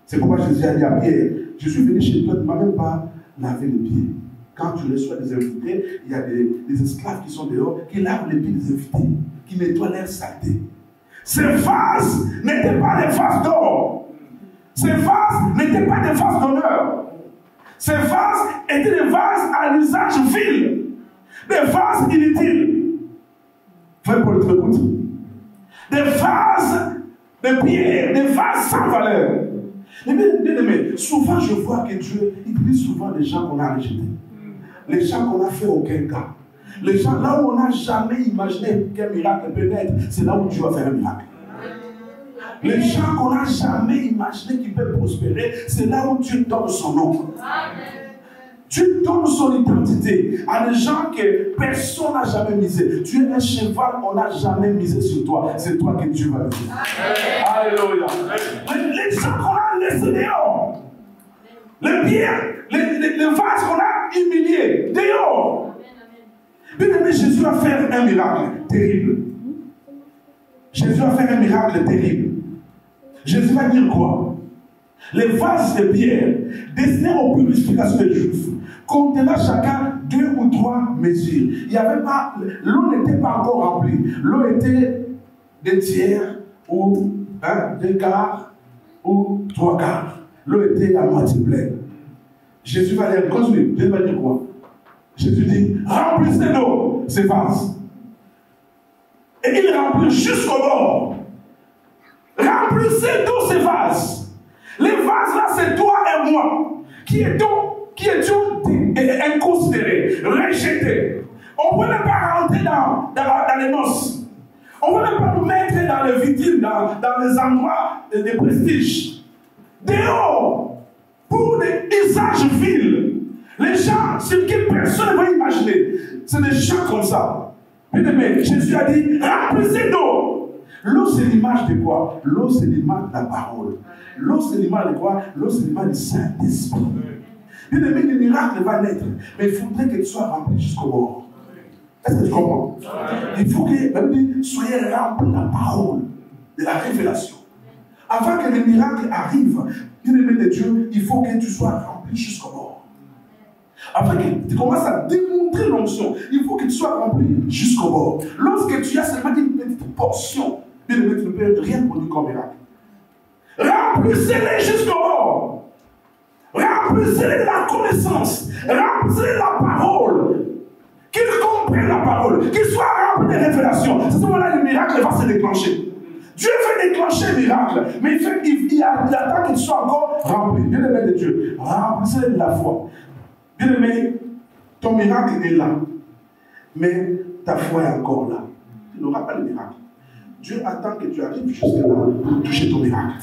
[SPEAKER 1] C'est pourquoi Jésus a dit à Pierre, je suis venu chez toi, tu ne m'as même pas lavé les pieds. Quand tu reçois des invités, il y a des esclaves qui sont dehors, qui lavent les pieds des invités, qui nettoient leur saleté. Ces vases n'étaient pas des vases d'or. Ces vases n'étaient pas des vases d'honneur. Ces vases étaient des vases à l'usage vil. Des vases inutiles. Frère Paul, tu écoutes. Des vases de pierre, des vases sans valeur. Bien aimé, souvent je vois que Dieu utilise souvent les gens qu'on a rejetés. Les gens qu'on n'a fait aucun cas. Les gens là où on n'a jamais imaginé qu'un miracle peut naître, c'est là où Dieu va faire un miracle. Les gens qu'on n'a jamais imaginé qu'ils peuvent prospérer, c'est là où Dieu donne son nom. Dieu donne son identité à des gens que personne n'a jamais misé. Tu es un cheval, on n'a jamais misé sur toi. C'est toi que Dieu va miser. Alléluia. Les gens qu'on a laissés dehors, les pierres, les vases qu'on a humiliés dehors. Bien aimé, Jésus va faire un miracle terrible. Jésus va faire un miracle terrible. Jésus va dire quoi? Les vases de pierre destinés aux purifications des Juifs, contenant chacun 2 ou 3 mesures. Il y avait pas, l'eau n'était pas encore remplie. L'eau était des tiers ou 2 quarts ou 3 quarts. L'eau était à moitié pleine. Jésus va dire, continue. Jésus va dire quoi? Jésus dit, remplissez d'eau ces vases. Et il remplit jusqu'au bord. Remplissez d'eau ces vases. Les vases là, c'est toi et moi qui étions inconsidérés, rejetés. On ne peut même pas rentrer dans les noces. On ne peut même pas nous mettre dans les vitrines, dans les endroits de prestige. Dehors, pour des usages vils, les gens sur qui personne ne va imaginer, c'est des gens comme ça. Bien-aimé, Jésus a dit, remplissez d'eau. L'eau, c'est l'image de quoi? L'eau, c'est l'image de la parole. L'eau, c'est l'image de quoi? L'eau, c'est l'image du Saint-Esprit. Bien-aimé, le miracle va naître, mais il faudrait que tu sois rempli jusqu'au bord. Est-ce que tu comprends? Il faut que, même, soyez rempli de la parole, de la révélation. Afin que le miracle arrive, bien-aimé de Dieu, il faut que tu sois rempli jusqu'au bord. Afin que tu commences à démontrer l'onction, il faut que tu sois rempli jusqu'au bord. Lorsque tu as seulement une petite portion, bien-aimé, tu ne peux rien produire comme miracle. Remplissez-les jusqu'au bord. Remplissez-les de la connaissance. Remplissez-les de la parole. Qu'ils comprennent la parole. Qu'ils soient remplis de révélations. C'est ce moment-là le miracle va se déclencher. Dieu fait déclencher un miracle, mais il attend qu'il soit encore rempli. Bien-aimé de Dieu, remplissez-les de la foi. Bien-aimé, ton miracle est là, mais ta foi est encore là. Tu n'auras pas le miracle. Dieu attend que tu arrives jusque-là pour toucher ton miracle.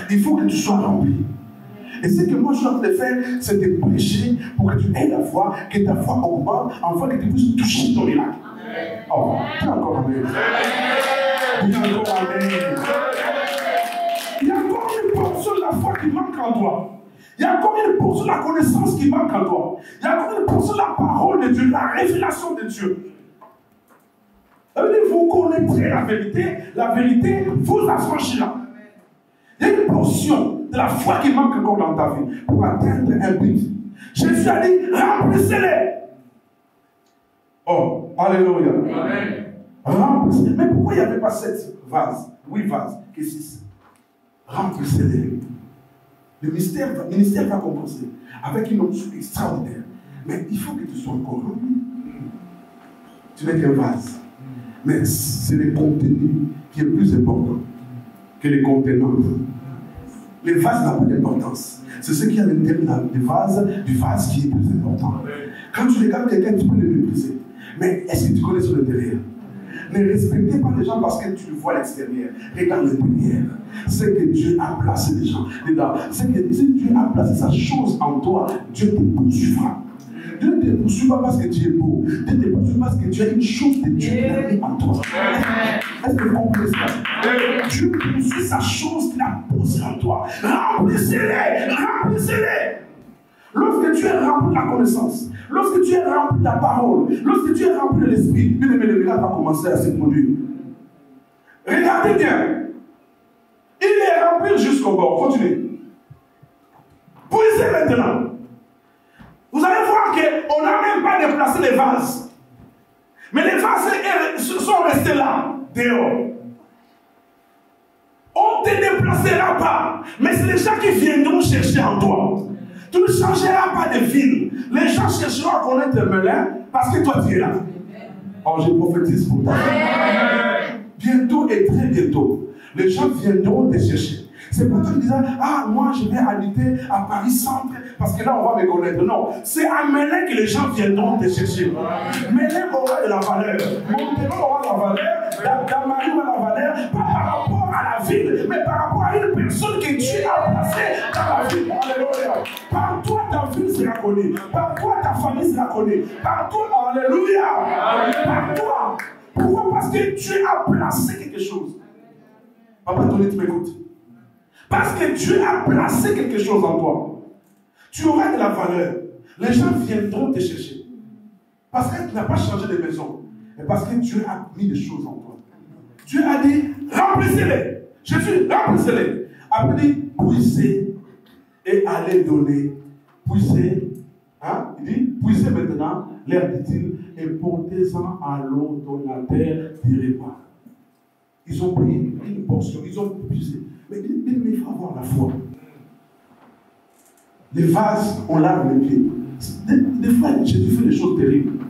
[SPEAKER 1] Il faut que tu sois rempli. Et ce que moi je suis en train de faire, c'est de prêcher pour que tu aies la foi, que ta foi augmente, afin que tu puisses toucher ton miracle. Oh, tu as encore amen. Il y a encore amen. Il y a encore une portion de la foi qui manque en toi. Il y a encore une portion de la connaissance qui manque en toi. Il y a encore une portion de la parole de Dieu, de la révélation de Dieu. Vous connaîtrez la vérité vous affranchira. Il y a une portion de la foi qui manque encore dans ta vie pour atteindre un but. Jésus a dit, remplissez-les. Oh, alléluia. Amen. Remplissez-les. Mais pourquoi il n'y avait pas 7 vases, 8 vases, que 6? Remplissez-les. Le ministère va commencer avec une option extraordinaire. Mais il faut que tu sois encore rempli. Tu n'es qu'un vase. Mais c'est le contenu qui est plus important que les contenants. Les vases n'ont pas d'importance. C'est ce qu'il y a à l'intérieur du vase qui est plus important. Quand tu regardes quelqu'un, tu peux le mépriser. Mais est-ce que tu connais son intérieur? Ne respectez pas les gens parce que tu vois l'extérieur. Regarde l'intérieur. C'est que Dieu a placé des gens dedans. C'est que si Dieu a placé sa chose en toi, Dieu te poursuivra. Dieu ne te poursuit pas parce que tu es beau. Dieu ne te poursuit pas parce que tu as une chose de Dieu qui a mis en toi. Est-ce que vous comprenez ça? Dieu poursuit sa chose qu'il a posée en toi. Remplissez-les! Remplissez-les! Lorsque tu es rempli de la connaissance, lorsque tu es rempli de la parole, lorsque tu es rempli de l'esprit, bien aimé, le miracle va commencer à se produire. Regardez bien. Il est rempli jusqu'au bord. Continuez. Puisez maintenant. Vous allez voir qu'on n'a même pas déplacé les vases. Mais les vases sont restés là, dehors. On ne te déplacera pas. Mais c'est les gens qui viendront chercher en toi. Tu ne changeras pas de ville. Les gens chercheront à connaître le Melun parce que toi tu es là. Oh, je prophétise pour ta vie. Bientôt et très bientôt, les gens viendront te chercher. C'est pas toi qui disais, ah, moi je vais habiter à Paris Centre parce que là on va me connaître. Non, c'est à Melun que les gens viendront te chercher. Melun aura de la valeur. Montéron aura de la valeur. Damari aura de la valeur. Pas par rapport à la ville, mais par rapport à une personne que Dieu a placée dans la ville. Alléluia. Par toi ta ville sera connue. Par toi ta famille sera connue. Par toi, alléluia. Par toi. Pourquoi? Parce que Dieu a placé quelque chose. Papa, ton tu m'écoutes. Parce que Dieu a placé quelque chose en toi. Tu auras de la valeur. Les gens viendront te chercher. Parce que tu n'as pas changé de maison. Mais parce que Dieu a mis des choses en toi. Dieu a dit, remplissez-les. Jésus, remplissez-les. Après, dit, puissez et allez donner. Puissez. Hein? Il dit, puissez maintenant, l'air dit-il, et portez-en à l'eau donateur des repas. Ils ont pris une portion, ils ont puisé. Mais il faut avoir la foi. Les vases, on lave les pieds. Des fois, Jésus fait des choses terribles.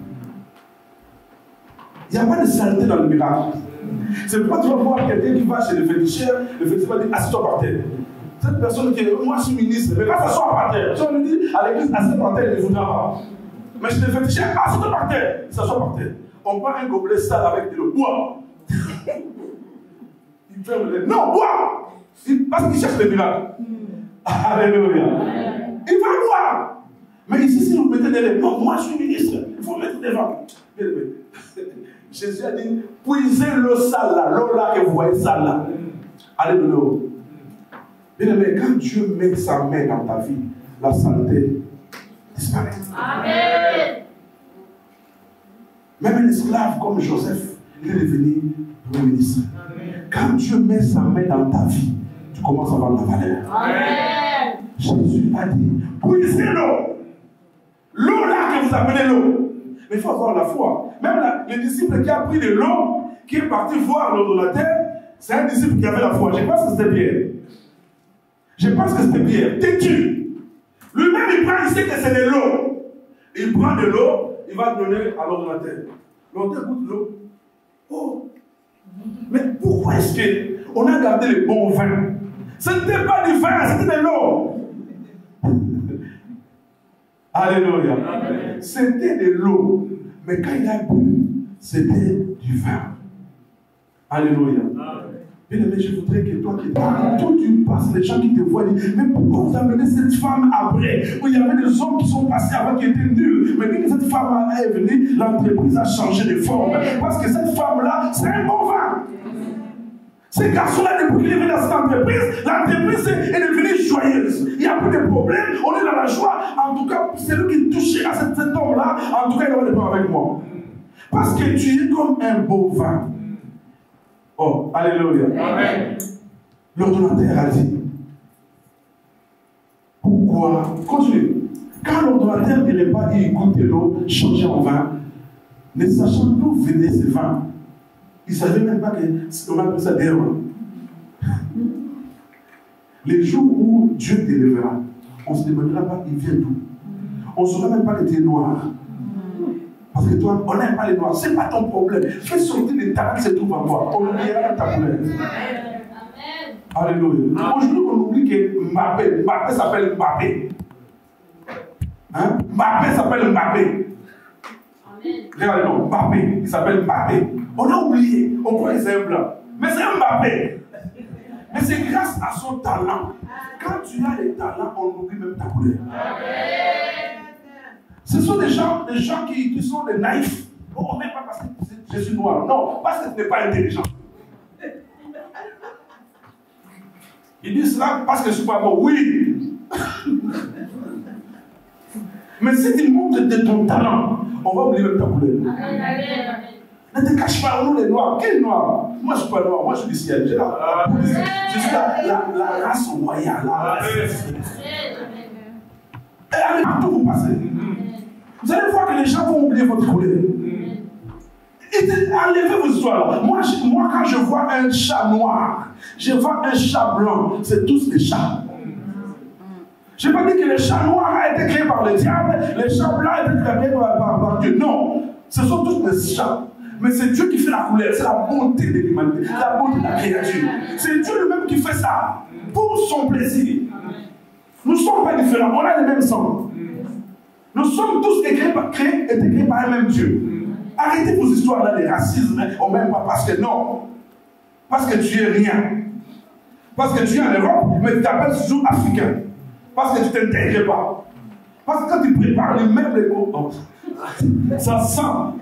[SPEAKER 1] Il n'y a pas de saleté dans le miracle. C'est pourquoi tu vas voir quelqu'un qui va chez le féticheur va dire assieds-toi par terre. Cette personne qui est, moi je suis ministre, mais pas s'asseoir par terre. Si on lui dit à l'église assieds-toi par terre, il ne voudra pas. Mais chez le féticheur, assieds-toi par terre, il s'assoit par terre. On prend un gobelet sale avec de l'eau, bois. Il ferme les. Non, bois! Parce qu'il cherche le miracle. Alléluia. Il va boire. Mais ici, si vous mettez des lèvres, non, moi je suis ministre, il faut mettre devant. Jésus a dit, puisez l'eau sale là, l'eau là que vous voyez sale là. Alléluia. Bien aimé, quand Dieu met sa main dans ta vie, la saleté disparaît. Amen. Même un esclave comme Joseph, il est devenu premier ministre. Amen. Quand Dieu met sa main dans ta vie, tu commences à avoir de la valeur. Amen. Jésus a dit, puisez l'eau. L'eau là que vous appelez l'eau. Mais il faut avoir la foi. Même le disciple qui a pris de l'eau, qui est parti voir l'ordonnateur, c'est un disciple qui avait la foi. Je pense que c'était Pierre. Je pense que c'était Pierre. Têtu. Lui-même, il prend, il sait que c'est de l'eau. Il prend de l'eau, il va donner à l'ordonnateur. L'ordonnateur goûte l'eau. Oh. Mais pourquoi est-ce qu'on a gardé le bon vin? Ce n'était pas du vin, c'était de l'eau. Alléluia. C'était de l'eau. Mais quand il a bu, c'était du vin. Alléluia. Bien aimé, je voudrais que toi qui partout tu passes, les gens qui te voient disent, mais pourquoi vous amenez cette femme après? Où il y avait des hommes qui sont passés avant qui étaient nuls. Mais dès que cette femme est venue, l'entreprise a changé de forme. Parce que cette femme-là, c'est un bon vin. Ces garçons-là, depuis qu'ils sont dans cette entreprise, l'entreprise est devenue joyeuse. Il n'y a plus de problème, on est dans la joie. En tout cas, celui qui touchait à cet homme-là, en tout cas, il va le faire avec moi. Parce que tu es comme un beau vin. Oh, alléluia. Amen. L'ordonnateur a dit, pourquoi? Continue. Quand l'ordonnateur ne dirait pas, il goûtait l'eau, changeait en vin, ne sachant d'où venait ce vin, il ne savait même pas qu'on appelle ça d'erreur. Les jours où Dieu t'élèvera, on ne se demandera pas, il vient d'où. On ne saura même pas que tu es noir. Parce que toi, on n'aime pas les noirs. Ce n'est pas ton problème. Fais sortir les tabacs qui se trouvent en toi. On oubliera ta couleur. Alléluia. Aujourd'hui, on oublie que Mbappé s'appelle Mbappé. Hein? Mbappé s'appelle Mbappé. Regardez, non, Mbappé. Il s'appelle Mbappé. On a oublié. On croit que c'est un blanc. Mais c'est un Mbappé. Mais c'est grâce à son talent. Quand tu as les talents, on oublie même ta couleur. Ce sont des gens qui sont des naïfs. Oh, même pas parce que je suis noir. Non, parce que tu n'es pas intelligent. Ils disent cela parce que je ne suis pas bon. Oui. Mais si tu montres de ton talent, on va oublier même ta couleur. Ne te cache pas, nous les noirs. Quel noir? Moi je ne suis pas noir, moi je suis du ciel. Je suis la race royale. Et allez partout vous passez. Vous allez voir que les gens vont oublier votre couleur. Enlevez vos histoires. Moi, quand je vois un chat noir, je vois un chat blanc, c'est tous des chats. Je n'ai pas dit que le chat noir a été créé par le diable, le chat blanc a été créé par Dieu. Non, ce sont tous des chats. Mais c'est Dieu qui fait la couleur, c'est la bonté de l'humanité, la bonté de la créature. C'est Dieu lui-même qui fait ça, pour son plaisir. Nous ne sommes pas différents, on a le même sang. Nous sommes tous créés par un même Dieu. Arrêtez vos histoires-là de racisme, ou même pas parce que non. Parce que tu es rien. Parce que tu es en Europe, mais tu t'appelles toujours africain. Parce que tu ne t'intègres pas. Parce que quand tu prépares les meubles, ça sent.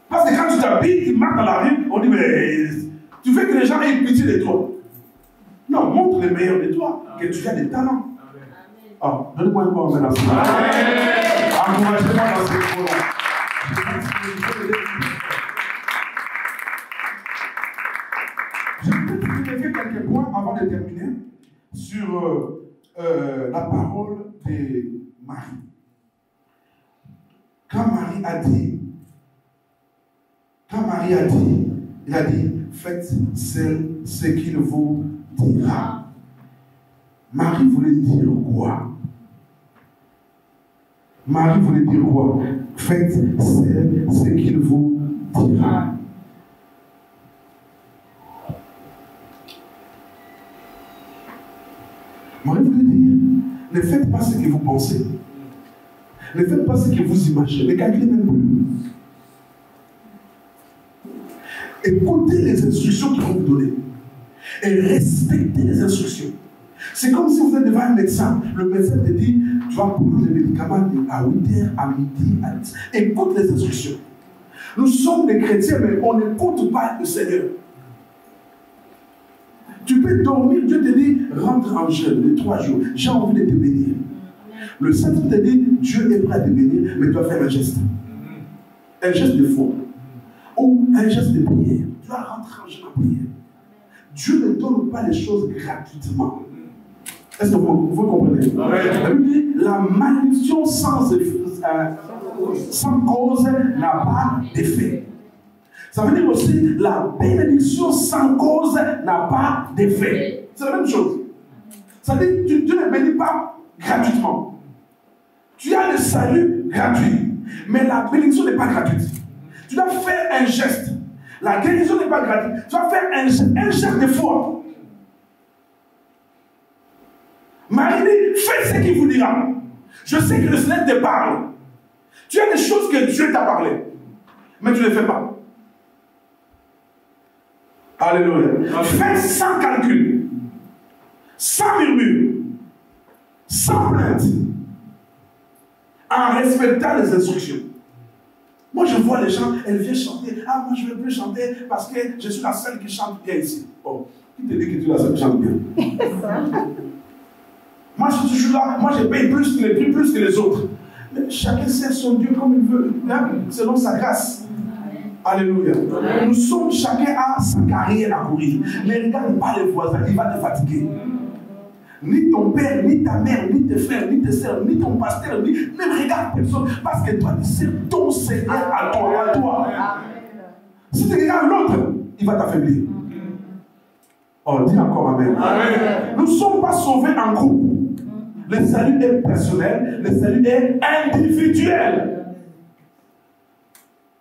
[SPEAKER 1] Parce que quand tu t'habilles, tu marches dans la rue, on dit, mais tu veux que les gens aient pitié de toi. Non, montre le meilleur de toi, que tu as des talents. Oh, donne-moi un bon maintenant. Encouragez-moi dans ce moment. Je vais peut-être évoquer quelques points avant de terminer sur la parole de Marie. Quand Marie a dit, il a dit, faites ce qu'il vous dira. Marie voulait dire quoi? Marie voulait dire quoi? Faites ce qu'il vous dira. Marie voulait dire, ne faites pas ce que vous pensez. Ne faites pas ce que vous imaginez. Ne calculez même plus. Écoutez les instructions qu'ils vont vous donner. Et respectez les instructions. C'est comme si vous êtes devant un médecin. Le médecin te dit, tu vas prendre les médicaments à 8h, à midi, à 10h. Écoute les instructions. Nous sommes des chrétiens, mais on n'écoute pas le Seigneur. Tu peux dormir, Dieu te dit, rentre en jeûne de 3 jours. J'ai envie de te bénir. Le Saint-Esprit te dit, Dieu est prêt à te bénir, mais tu dois faire un geste. Un geste de foi. Ou un geste de prière. Tu dois rentrer en jeûne en prière. Dieu ne donne pas les choses gratuitement. Est-ce que vous comprenez? La Bible dit, la malédiction sans cause n'a pas d'effet. Ça veut dire aussi, la bénédiction sans cause n'a pas d'effet. C'est la même chose. Ça veut dire que Dieu ne bénit pas gratuitement. Tu as le salut gratuit, mais la bénédiction n'est pas gratuite. Tu dois faire un geste. La guérison n'est pas gratuite. Tu dois faire un geste de foi. Marie dit, faites ce qu'il vous dira. Je sais que le Seigneur te parle. Tu as des choses que Dieu t'a parlé, mais tu ne les fais pas. Alléluia. Faites sans calcul, sans murmure, sans plainte, en respectant les instructions. Moi, je vois les gens, elles viennent chanter. Ah, moi, je ne veux plus chanter parce que je suis la seule qui chante bien ici. Oh, qui te dit que tu es la seule qui chante bien? Moi, je suis là, moi, je paye plus que les autres. Mais chacun sait son Dieu comme il veut, hein, selon sa grâce. Alléluia. Nous sommes, chacun a sa carrière à courir. Ne regarde pas les voisins, il va te fatiguer. Ni ton père, ni ta mère, ni tes frères, ni tes soeurs, ni ton pasteur, ni ne regarde personne. Parce que toi, c'est ton Seigneur à toi. Si tu regardes l'autre, il va t'affaiblir. Oh, dis encore amen. Nous ne sommes pas sauvés en groupe. Le salut est personnel, le salut est individuel.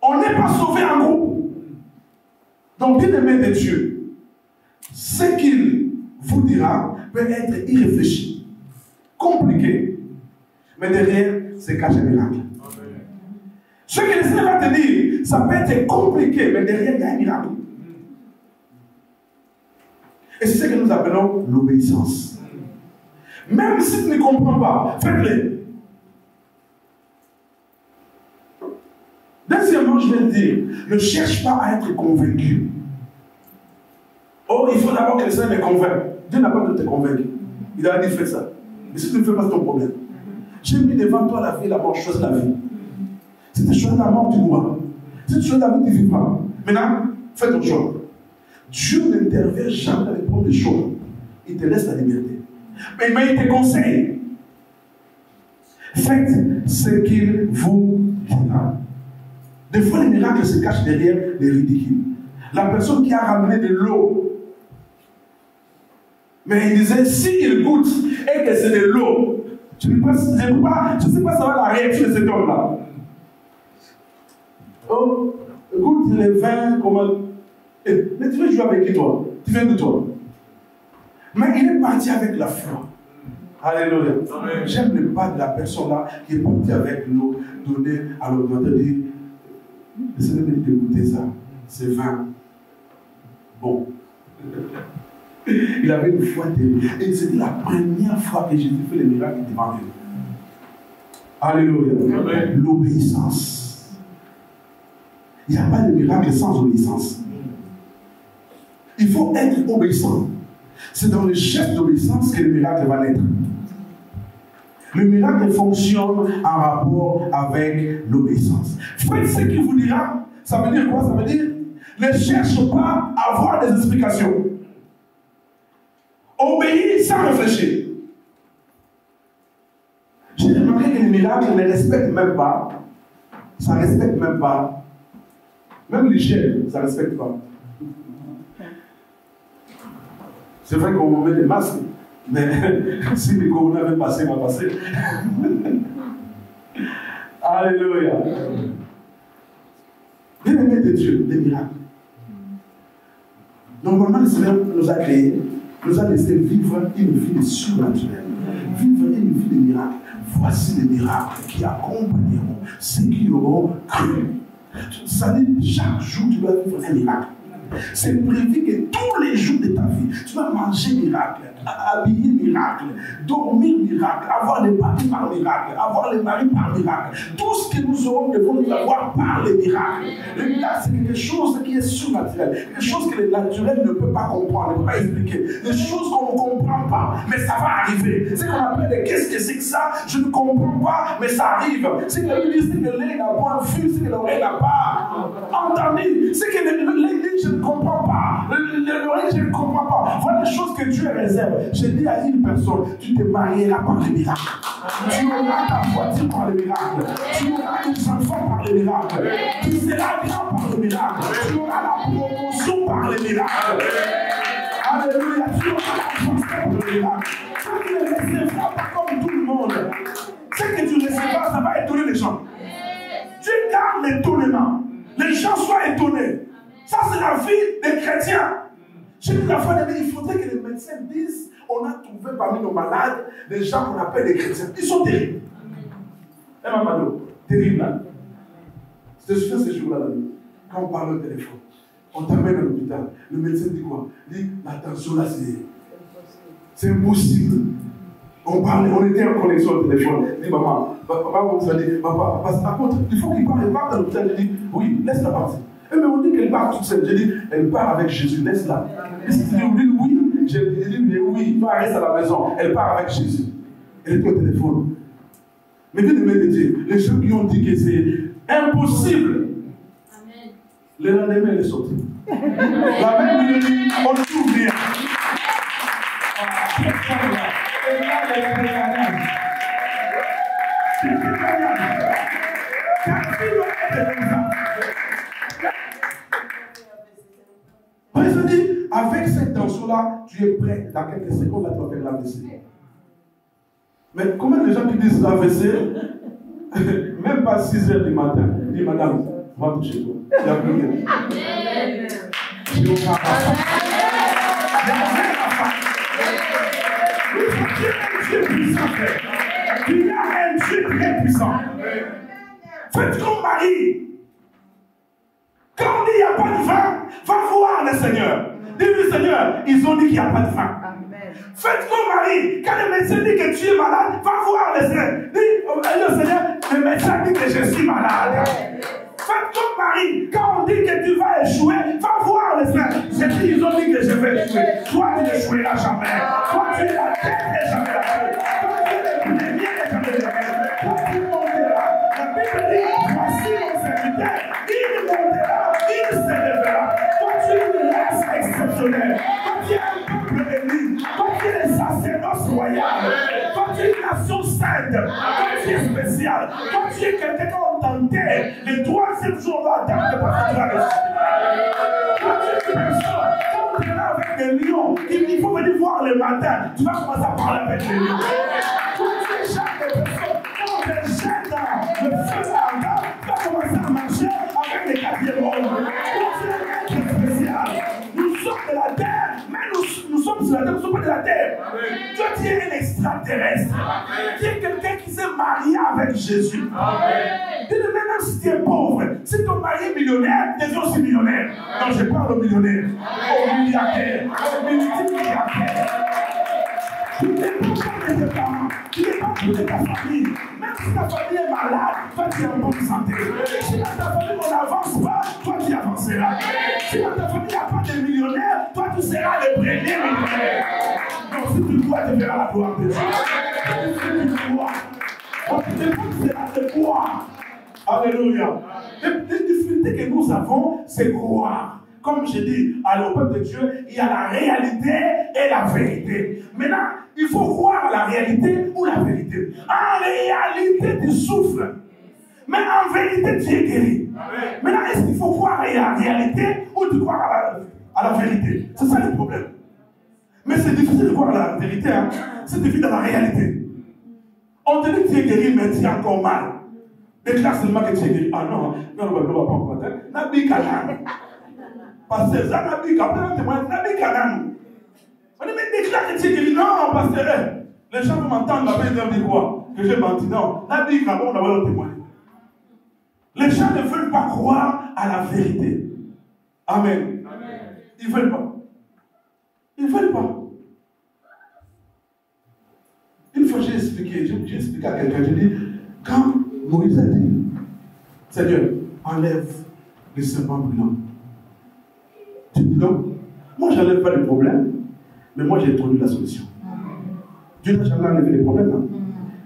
[SPEAKER 1] On n'est pas sauvé en groupe. Donc, bien-aimé de Dieu, ce qu'il vous dira peut être irréfléchi, compliqué, mais derrière, c'est caché miracle. Ce que le Seigneur va te dire, ça peut être compliqué, mais derrière, il y a un miracle. Et c'est ce que nous appelons l'obéissance. Même si tu ne comprends pas, faites-le. Deuxièmement, je vais te dire, ne cherche pas à être convaincu. Oh, il faut d'abord que le Seigneur me convainque. Dieu n'a pas besoin de te convaincre. Il a dit, fais ça. Mais si tu ne fais pas, c'est ton problème. J'ai mis devant toi la vie et la mort, choisis la vie. Si tu choisis la mort, tu mourras. Si tu choisis la vie, tu vivras. Maintenant, fais ton choix. Dieu n'intervient jamais dans les propres choix. Il te laisse la liberté. Mais il te conseille. Faites ce qu'il vous dira. Des fois, les miracles se cachent derrière les ridicules. La personne qui a ramené de l'eau, mais il disait, s'il goûte et que c'est de l'eau, je ne sais pas savoir la réaction de cet homme-là. Oh, goûte le vin, comment. Mais tu veux jouer avec qui toi? Tu viens de toi. Mais il est parti avec la foi. Alléluia. J'aime le pas de la personne là qui est partie avec l'eau, donnée à l'ordinateur, dit, le Seigneur m'a dit d'écouter ça. C'est vin. Bon. Il avait une foi terrible. Et c'était la première fois que Jésus fait les miracles devant lui. Alléluia. L'obéissance. Il n'y a pas de miracle sans obéissance. Il faut être obéissant. C'est dans le geste d'obéissance que le miracle va naître. Le miracle fonctionne en rapport avec l'obéissance. Faites ce qu'il vous dira. Ça veut dire quoi? Ça veut dire ne cherche pas à avoir des explications. Obéis sans réfléchir. J'ai remarqué que les miracles ne respectent même pas. Ça ne respecte même pas. Même l'hygiène, ça ne respecte pas. C'est vrai qu'on met des masques, mais si le corona avait passé, il va passer. Alléluia. Bien-aimés de Dieu, les miracles. Normalement, le Seigneur nous a créés, nous a laissé vivre une vie surnaturelle, vivre une vie de miracles. Voici les miracles qui accompagneront ceux qui auront cru. Ça dit, chaque jour, tu dois vivre un miracle. C'est prévu que tous les jours de ta vie, tu vas manger miracle, habiller miracle, dormir miracle, avoir des papiers par miracle, avoir les maris par miracle. Tout ce que nous aurons devons nous avoir par les miracles. Le miracle, c'est quelque chose qui est surnaturel, quelque chose que le naturel ne peut pas comprendre, ne peut pas expliquer, des choses qu'on ne comprend pas, mais ça va arriver. C'est qu'on appelle qu'est-ce que c'est que ça? Je ne comprends pas, mais ça arrive. C'est que la Bible dit que l'œil n'a pas vu, c'est que l'oreille n'a pas entendu, c'est que l'œil dit je ne comprends pas, l'oreille je ne comprends pas. Voilà les choses que Dieu réserve. J'ai dit à une personne, tu te marieras par les miracles. Tu auras ta voiture par les miracles. Tu auras des enfants par les miracles. Tu seras grand par les miracles. Tu auras la promotion par les miracles. Alléluia, tu auras la force par les miracles. Tu ne recevras pas comme tout le monde. Ce que tu recevras, ça va étonner les gens. Tu gardes l'étonnement. Les gens soient étonnés. Ça, c'est la vie des chrétiens. J'ai dit la fois dernière, il faudrait que les médecins disent on a trouvé parmi nos malades des gens qu'on appelle des chrétiens. Ils sont terribles. Eh, Mamado, terrible, hein? Je te souviens ces jours-là, quand on parle au téléphone, on t'amène à l'hôpital. Le médecin dit quoi? Il dit la tension là, c'est impossible. On parlait, on était en connexion au téléphone. Il dit maman, papa, vous allez dit, papa, par contre, il faut qu'il parte à l'hôpital. Je dis oui, laisse-la partir. Mais on dit qu'elle part toute seule. J'ai dit, elle part avec Jésus, laisse-la. Il dit oui. J'ai dit oui, toi reste à la maison. Elle part avec Jésus. Elle était au téléphone. Mais bien aimé de Dieu, les gens qui ont dit que c'est impossible, le lendemain, elle est sortie. La même minute, on ne trouve rien. Je dis, avec cette tension-là, tu es prêt. Dans quelques secondes, là, tu vas faire l'AVC. Mais combien de gens qui disent l'AVC, même pas 6 h du matin, dis madame, rentre chez toi. Il n'y a plus rien. Il y a un Dieu très puissant. Faites comme Marie. Quand on dit qu'il n'y a pas de vin, va voir le Seigneur. Dis-lui, Seigneur, ils ont dit qu'il n'y a pas de vin. Faites comme Marie. Quand le médecin dit que tu es malade, va voir le Seigneur. Dis, Seigneur, le médecin dit que je suis malade. Faites comme Marie. Quand on dit que tu vas échouer, va voir le Seigneur. Ils ont dit que je vais échouer. Toi, tu n'échoueras jamais. Toi, tu es la tête et jamais la queue. Toi, tu es le premier et jamais le dernier. Toi, tu monteras. La Bible dit, voici mon serviteur. Il montera, il s'élèvera. Toi, tu es une race exceptionnelle. Toi, tu es un peuple élu. Toi, tu es le sacerdoce royal. Toi, tu es une nation sainte. Toi, tu es spécial. Toi, tu es quelqu'un qu'on tentait. Le troisième jour, on va attendre parce que tu vas réussir. Toi, tu es une personne. Quand tu es là avec des lions, il faut venir voir le matin. Tu vas commencer à parler avec les lions. Toi, tu es chaque personne. Quand tu es jeune dans le feu d'Arda, tu vas commencer à marcher avec les 4e hommes. Toi, tu es un être spécial. Nous sommes de la terre, mais nous sommes sur la terre, nous ne sommes pas de la terre. Toi, tu es un extraterrestre. Tu es quelqu'un qui s'est marié avec Jésus. Dis-le même si tu es pauvre, si ton mari est millionnaire, tu es aussi millionnaire. Non, je parle au millionnaire, au milliardaire, au multimilliardaire. Tu n'es pas de tes parents, tu n'es pas de ta famille. Même si ta famille est malade, toi tu es en bonne santé. Si dans ta famille on n'avance pas, toi tu avanceras. Si dans ta famille il n'y a pas de millionnaire, toi tu seras le premier millionnaire. Donc si tu crois, tu verras la gloire de Dieu. Si tu crois, on te demande de croire. Alléluia. Les difficultés que nous avons, c'est croire. Comme je dis au peuple de Dieu, il y a la réalité et la vérité. Maintenant, il faut croire à la réalité ou la vérité. En réalité, tu souffres. Mais en vérité, tu es guéri. Maintenant, est-ce qu'il faut croire à la réalité ou tu crois à la vérité? C'est ça le problème. Mais c'est difficile de croire à la vérité. Hein? C'est difficile dans la réalité. On te dit que tu es guéri, mais tu es encore mal. Déclare seulement que tu es guéri. Ah non, non, on ne va pas en prendre. Nabi Kanan. Pasteur, ça Nabi Kanan, Nabi Kanan. On dit, mais déclare que tu es guéri. Non, pasteur, les gens vont m'entendre, ma belle dire quoi? Que j'ai menti. Non, Nabi Kanan, on va le témoigner. Les gens ne veulent pas croire à la vérité. Amen. Amen. Ils ne veulent pas. Ils ne veulent pas. Une fois, j'ai expliqué à quelqu'un, j'ai dit, quand Moïse a dit, Seigneur, enlève les serpents brûlants. Tu dis non, moi je n'enlève pas les problèmes, mais moi j'ai introduit la solution. Dieu n'a jamais enlevé les problèmes, hein?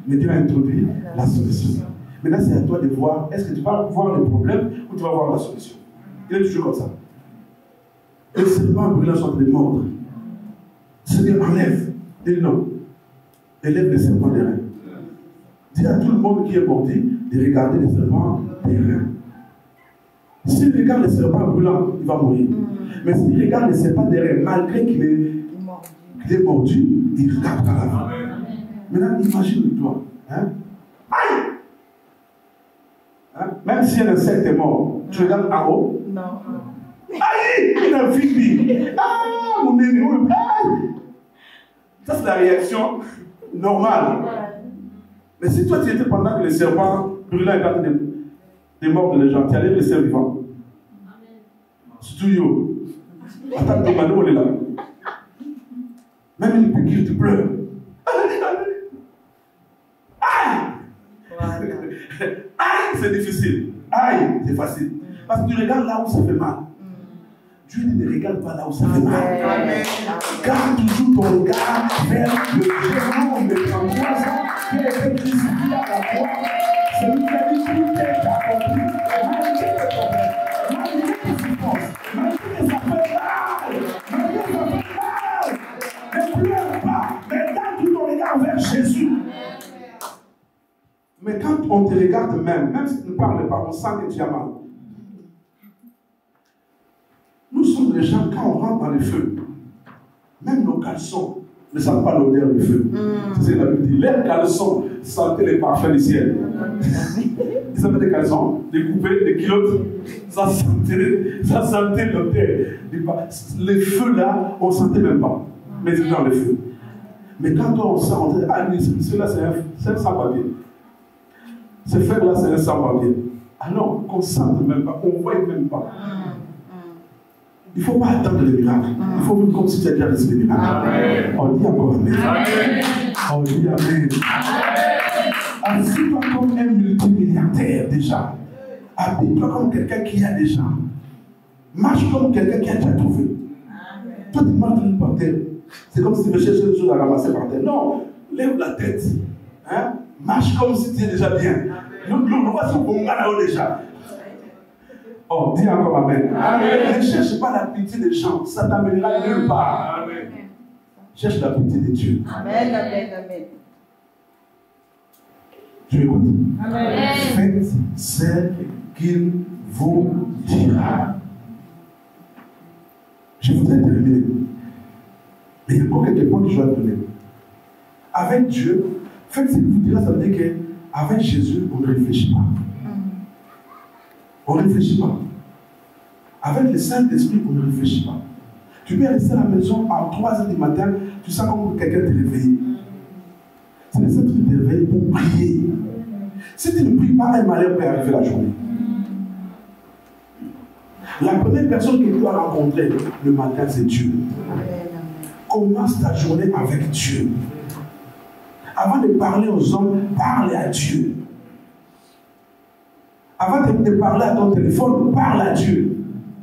[SPEAKER 1] Mais Dieu a introduit la solution. Maintenant, c'est à toi de voir, est-ce que tu vas voir les problèmes ou tu vas voir la solution? Il est toujours comme ça. Les serpents brûlants sont en train de mordre. Seigneur, enlève. Il dit non. Élève les serpents des reins. Dis à tout le monde qui est mordi de regarder les serpents des reins. S'il regarde les serpents brûlants, il va mourir. Mais s'il regarde les serpents des reins, malgré qu'il est mordu, il regarde à la vie. Maintenant, imagine-toi. Hein? Aïe! Hein? Même si un insecte est mort, tu regardes en haut? Non. Aïe! Il a fini. Ah! Mon nez, aïe! Ça, c'est la réaction normale. Mais si toi, tu étais pendant que les serpents brûlants étaient en train de mordre les gens, tu allais laisser vivant. Surtout yo. Attends, ton mano, on est là. Même une piqûre, tu pleures. Aïe! Aïe, c'est difficile. Aïe, c'est facile. Parce que tu regardes là où ça fait mal. Dieu ne regarde pas là où ça fait mal. Garde toujours ton regard vers le Géant de 33 ans qui a été crucifié à la croix. Celui qui a dit tout est accompli. Malgré les problèmes, malgré les souffrances, malgré les affaires mal, malgré les affaires mal, ne pleure pas, mais garde tout ton regard vers Jésus. Mais quand on te regarde même si tu ne parles pas, on sent que tu as mal. Nous sommes les gens, quand on rentre dans le feu, même nos caleçons ne sentent pas l'odeur du feu. C'est la Bible dit. Les caleçons sentaient les parfums du ciel. Ils avaient des caleçons, des coupés, des culottes. Ça sentait l'odeur. Les feux là, on ne sentait même pas. Mais c'est dans le feu. Mais quand on sent, on dit, ah oui, celui-là c'est un sans-papier. Ce feu-là c'est un sans-papier. Ah non, qu'on ne sente même pas, on ne voit même pas. Il ne faut pas attendre les miracles. Il faut vivre comme si tu as déjà reçu les miracles. On dit encore Amen. On dit Amen. Assis-toi comme un multimilliardaire déjà. Habille-toi comme quelqu'un qui a déjà. Marche comme quelqu'un qui a déjà trouvé. Toi, tu marches par terre. C'est comme si tu me cherchais une chose à ramasser par terre. Non, lève la tête. Hein? Marche comme si tu es déjà bien. Nous voici au bon là-haut déjà. Oh, dis encore Amen. Amen. Ne cherche pas la pitié des gens, ça t'amènera nulle part. Amen. Cherche la pitié de Dieu. Amen, amen, amen. Tu écoutes. Amen. Faites ce qu'il vous dira. Je voudrais terminer. Mais il y a encore quelques points que je dois donner. Avec Dieu, faites ce qu'il vous dira, ça veut dire qu'avec Jésus, on ne réfléchit pas. On ne réfléchit pas. Avec le Saint-Esprit, on ne réfléchit pas. Tu peux rester à la maison à 3h du matin, tu sens comme quelqu'un te réveille. C'est le Saint-Esprit te réveille pour prier. Si tu ne pries pas, un malheur peut arriver la journée. La première personne que tu dois rencontrer le matin, c'est Dieu. Commence ta journée avec Dieu. Avant de parler aux hommes, parle à Dieu. Avant de parler à ton téléphone, parle à Dieu.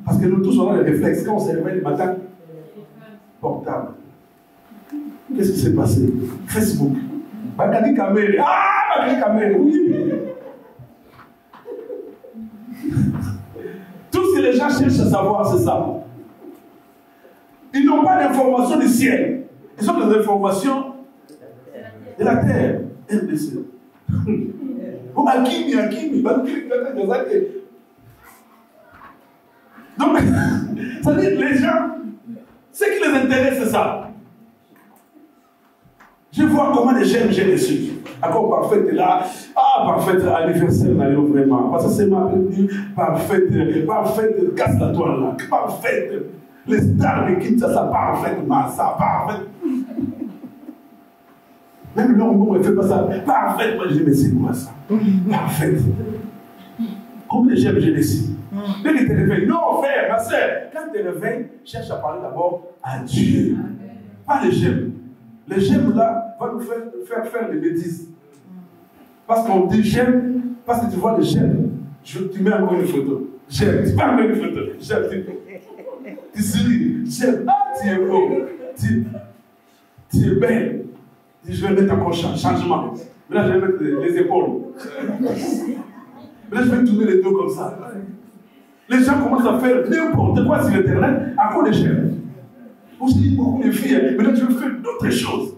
[SPEAKER 1] Parce que nous tous, on a les réflexes. Quand on se réveille le matin, portable. Qu'est-ce qui s'est passé? Facebook. Bakani Kamere. Ah, Bakani Kamere, oui. Tout ce que les gens cherchent à savoir, c'est ça. Ils n'ont pas d'informations du ciel. Ils ont des informations de la terre. RDC. Oh, Akimi. Donc, ça veut dire que les gens, ce qui les intéresse, c'est ça. Je vois comment les gemmes j'ai reçu. Encore parfaite est là. Ah, parfaite anniversaire d'ailleurs vraiment. Parce que c'est ma venue parfaite. Parfaite, casse la toile là. Parfaite. Les stars de Kinshasa, parfaitement. Ça, parfaite. Même leur mot ne fait pas ça. Parfaite. Moi je dis, mais c'est quoi ça? Parfaite. Comme les gemmes j'ai reçu. Dès que tu te réveilles, non frère, ma soeur, quand tu te réveilles, cherche à parler d'abord à Dieu. Pas les gemmes. Les gemmes là vont nous faire des bêtises. Parce qu'on dit j'aime, parce que tu vois les gemmes. Tu mets encore une photo. J'aime, tu mets encore une photo. J'aime, tu souris. J'aime, ah tu es beau. Tu es belle. Je vais mettre encore changement. Mais là je vais mettre les épaules. Mais là je vais tourner les dos comme ça. Les gens commencent à faire n'importe quoi sur Internet à cause des gemmes. Aussi beaucoup de filles, mais là je veux faire d'autres choses.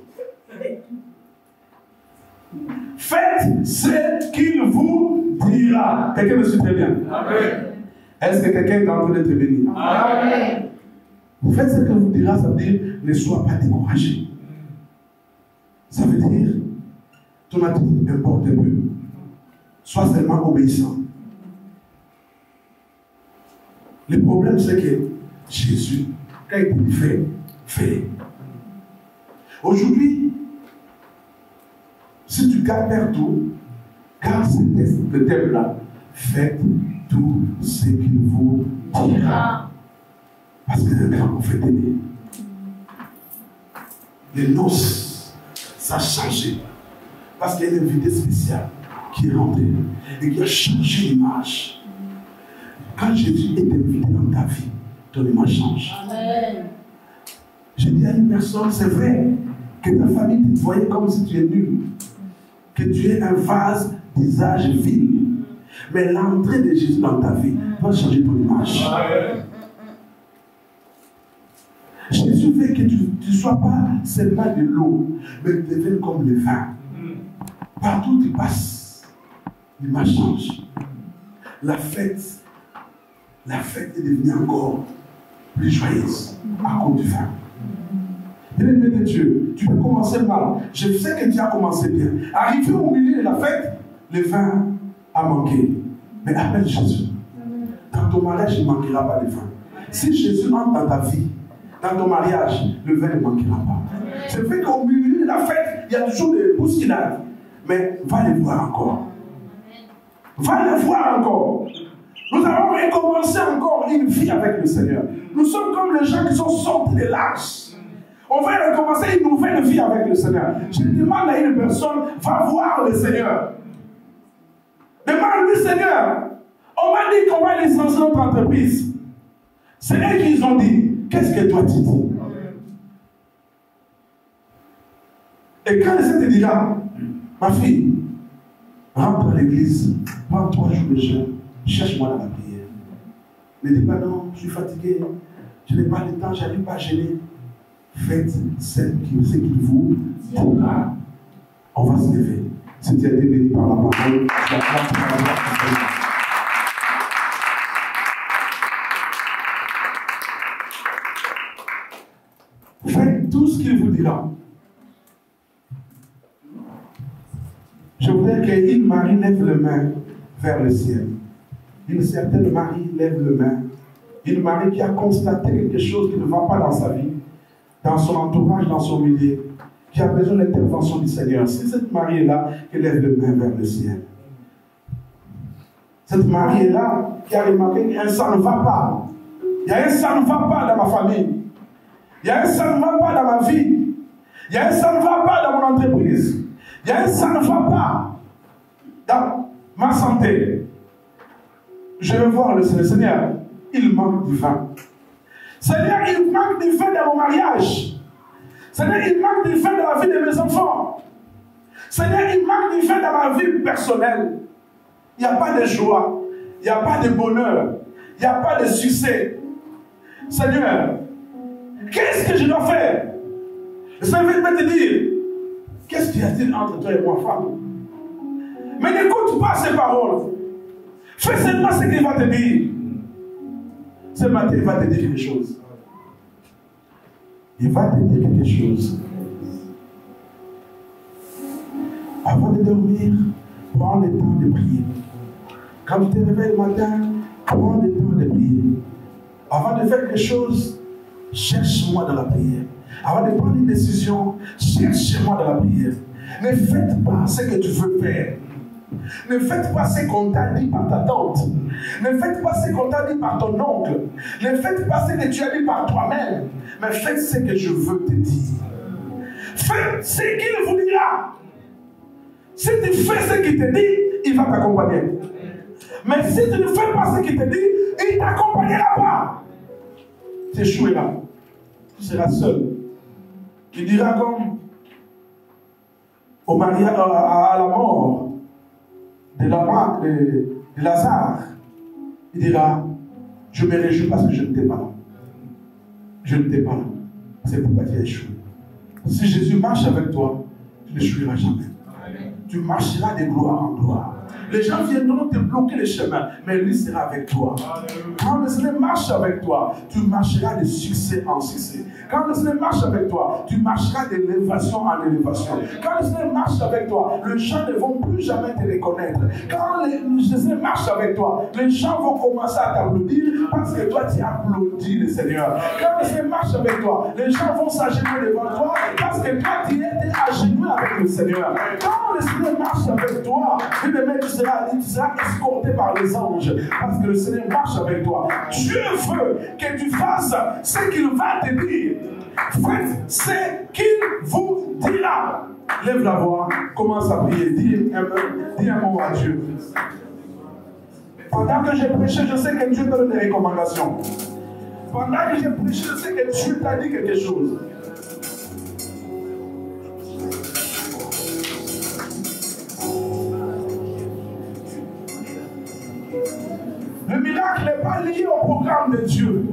[SPEAKER 1] Faites ce qu'il vous dira. Quelqu'un me suit très bien. Amen. Est-ce que quelqu'un est en train d'être béni? Amen. Faites ce qu'il vous dira, ça veut dire ne sois pas découragé. Ça veut dire ton attitude importe un peu. Sois seulement obéissant. Le problème c'est que Jésus, quand il dit fait, fait. Aujourd'hui, si tu gardes tout, garde ce thème-là, faites tout ce qu'il vous dira. Parce que le grand prophète est né. Les noces, ça a changé. Parce qu'il y a une invité spéciale qui est rentrée et qui a changé l'image. Quand Jésus est invité dans ta vie, ton image change. Amen. Je dis à une personne, c'est vrai que ta famille te voyait comme si tu es nul, que tu es un vase d'usage vil. Mais l'entrée de Jésus dans ta vie va changer ton image. Amen. Jésus veut que tu ne sois pas seulement de l'eau, mais que tu deviennes comme le vin. Partout où tu passes, l'image change. La fête est devenue encore plus joyeuse à cause du vin. Bien-aimé de Dieu, tu peux commencer mal. Je sais que tu as commencé bien. Arrivé au milieu de la fête, le vin a manqué. Mais appelle Jésus. Dans ton mariage, il ne manquera pas de vin. Si Jésus entre dans ta vie, dans ton mariage, le vin ne manquera pas. C'est vrai qu'au milieu de la fête, il y a toujours des bousculades. Mais va les voir encore. Va les voir encore. Nous allons recommencer encore une vie avec le Seigneur. Nous sommes comme les gens qui sont sortis de l'âge. On va recommencer une nouvelle vie avec le Seigneur. Je demande à une personne, va voir le Seigneur. Demande-lui, Seigneur, on m'a dit qu'on va licencier notre entreprise. C'est eux qui ont dit, qu'est-ce que toi tu dis? Et quand le Seigneur te dira, ma fille, rentre à l'église, prends 3 jours de jeûne, cherche-moi dans la prière. Ne dis pas non, je suis fatigué, je n'ai pas le temps, je n'arrive pas à gêner. Faites ce qu'il vous dira. On va se lever. Si tu as été béni par la parole, faites tout ce qu'il vous dira. Je voudrais qu'une Marie lève les mains vers le ciel. Une certaine Marie lève les mains. Une Marie qui a constaté quelque chose qui ne va pas dans sa vie, dans son entourage, dans son milieu, qui a besoin de l'intervention du Seigneur. Si cette Marie est là, qui lève les mains vers le ciel. Cette Marie est là, qui a remarqué qu'un sang ne va pas. Il y a un sang ne va pas dans ma famille. Il y a un sang ne va pas dans ma vie. Il y a un sang ne va pas dans mon entreprise. Il y a un sang ne va pas dans ma santé. Je vais voir le Seigneur. Il manque du vin. Seigneur, il manque du vin dans mon mariage. Seigneur, il manque du vin dans la vie de mes enfants. Seigneur, il manque du vin dans ma vie personnelle. Il n'y a pas de joie. Il n'y a pas de bonheur. Il n'y a pas de succès. Seigneur, qu'est-ce que je dois faire? Le Seigneur va te dire, qu'est-ce qu'il y a-t-il entre toi et moi, femme? Mais n'écoute pas ces paroles. Fais seulement ce qu'il va te dire. Ce matin, il va te dire quelque chose. Il va te dire quelque chose. Avant de dormir, prends le temps de prier. Quand tu te réveilles le matin, prends le temps de prier. Avant de faire quelque chose, cherche-moi dans la prière. Avant de prendre une décision, cherche-moi dans la prière. Ne faites pas ce que tu veux faire. Ne faites pas ce qu'on t'a dit par ta tante. Ne faites pas ce qu'on t'a dit par ton oncle. Ne faites pas ce que tu as dit par toi-même. Mais faites ce que je veux te dire. Faites ce qu'il vous dira. Si tu fais ce qu'il te dit, il va t'accompagner. Mais si tu ne fais pas ce qu'il te dit, il ne t'accompagnera pas. Tu échoueras. Tu seras seul. Il dira comme au mariage, à la mort de Lazare. Il dira, je me réjouis parce que je ne t'ai pas là. Je ne t'ai pas là. C'est pourquoi tu as échoué. Si Jésus marche avec toi, tu n'échoueras jamais. Tu marcheras de gloire en gloire. Les gens viendront te bloquer le chemin, mais lui sera avec toi. Quand le Seigneur marche avec toi, tu marcheras de succès en succès. Quand le Seigneur marche avec toi, tu marcheras d'élévation en élévation. Quand le Seigneur marche avec toi, les gens ne vont plus jamais te reconnaître. Quand le Seigneur marche avec toi, les gens vont commencer à t'applaudir parce que toi tu applaudis le Seigneur. Quand le Seigneur marche avec toi, les gens vont s'agenouiller devant toi parce que toi tu étais agenouillé avec le Seigneur. Quand le Seigneur marche avec toi, tu seras escorté par les anges parce que le Seigneur marche avec toi. Dieu veut que tu fasses ce qu'il va te dire. Faites ce qu'il vous dira. Lève la voix, commence à prier, dis un mot à Dieu. Pendant que j'ai prêché, je sais que Dieu te donne des recommandations. Pendant que j'ai prêché, je sais que Dieu t'a dit quelque chose. Le miracle n'est pas lié au programme de Dieu,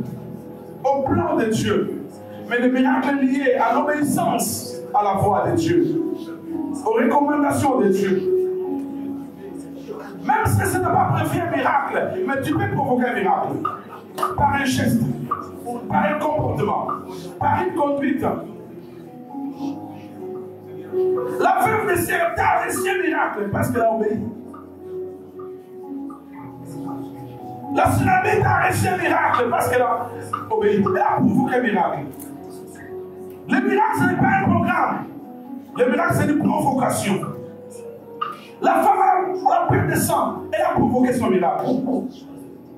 [SPEAKER 1] au plan de Dieu, mais le miracle est lié à l'obéissance à la voix de Dieu, aux recommandations de Dieu. Même si ce n'est pas prévu un miracle, mais tu peux provoquer un miracle par un geste, par un comportement, par une conduite. La veuve de Sarepta a reçu un miracle parce qu'elle a obéi. La tsunamite a reçu un miracle parce qu'elle a obéi. Elle a provoqué un miracle. Le miracle, ce n'est pas un programme. Le miracle, c'est une provocation. La femme a pris de sang. Elle a provoqué son miracle.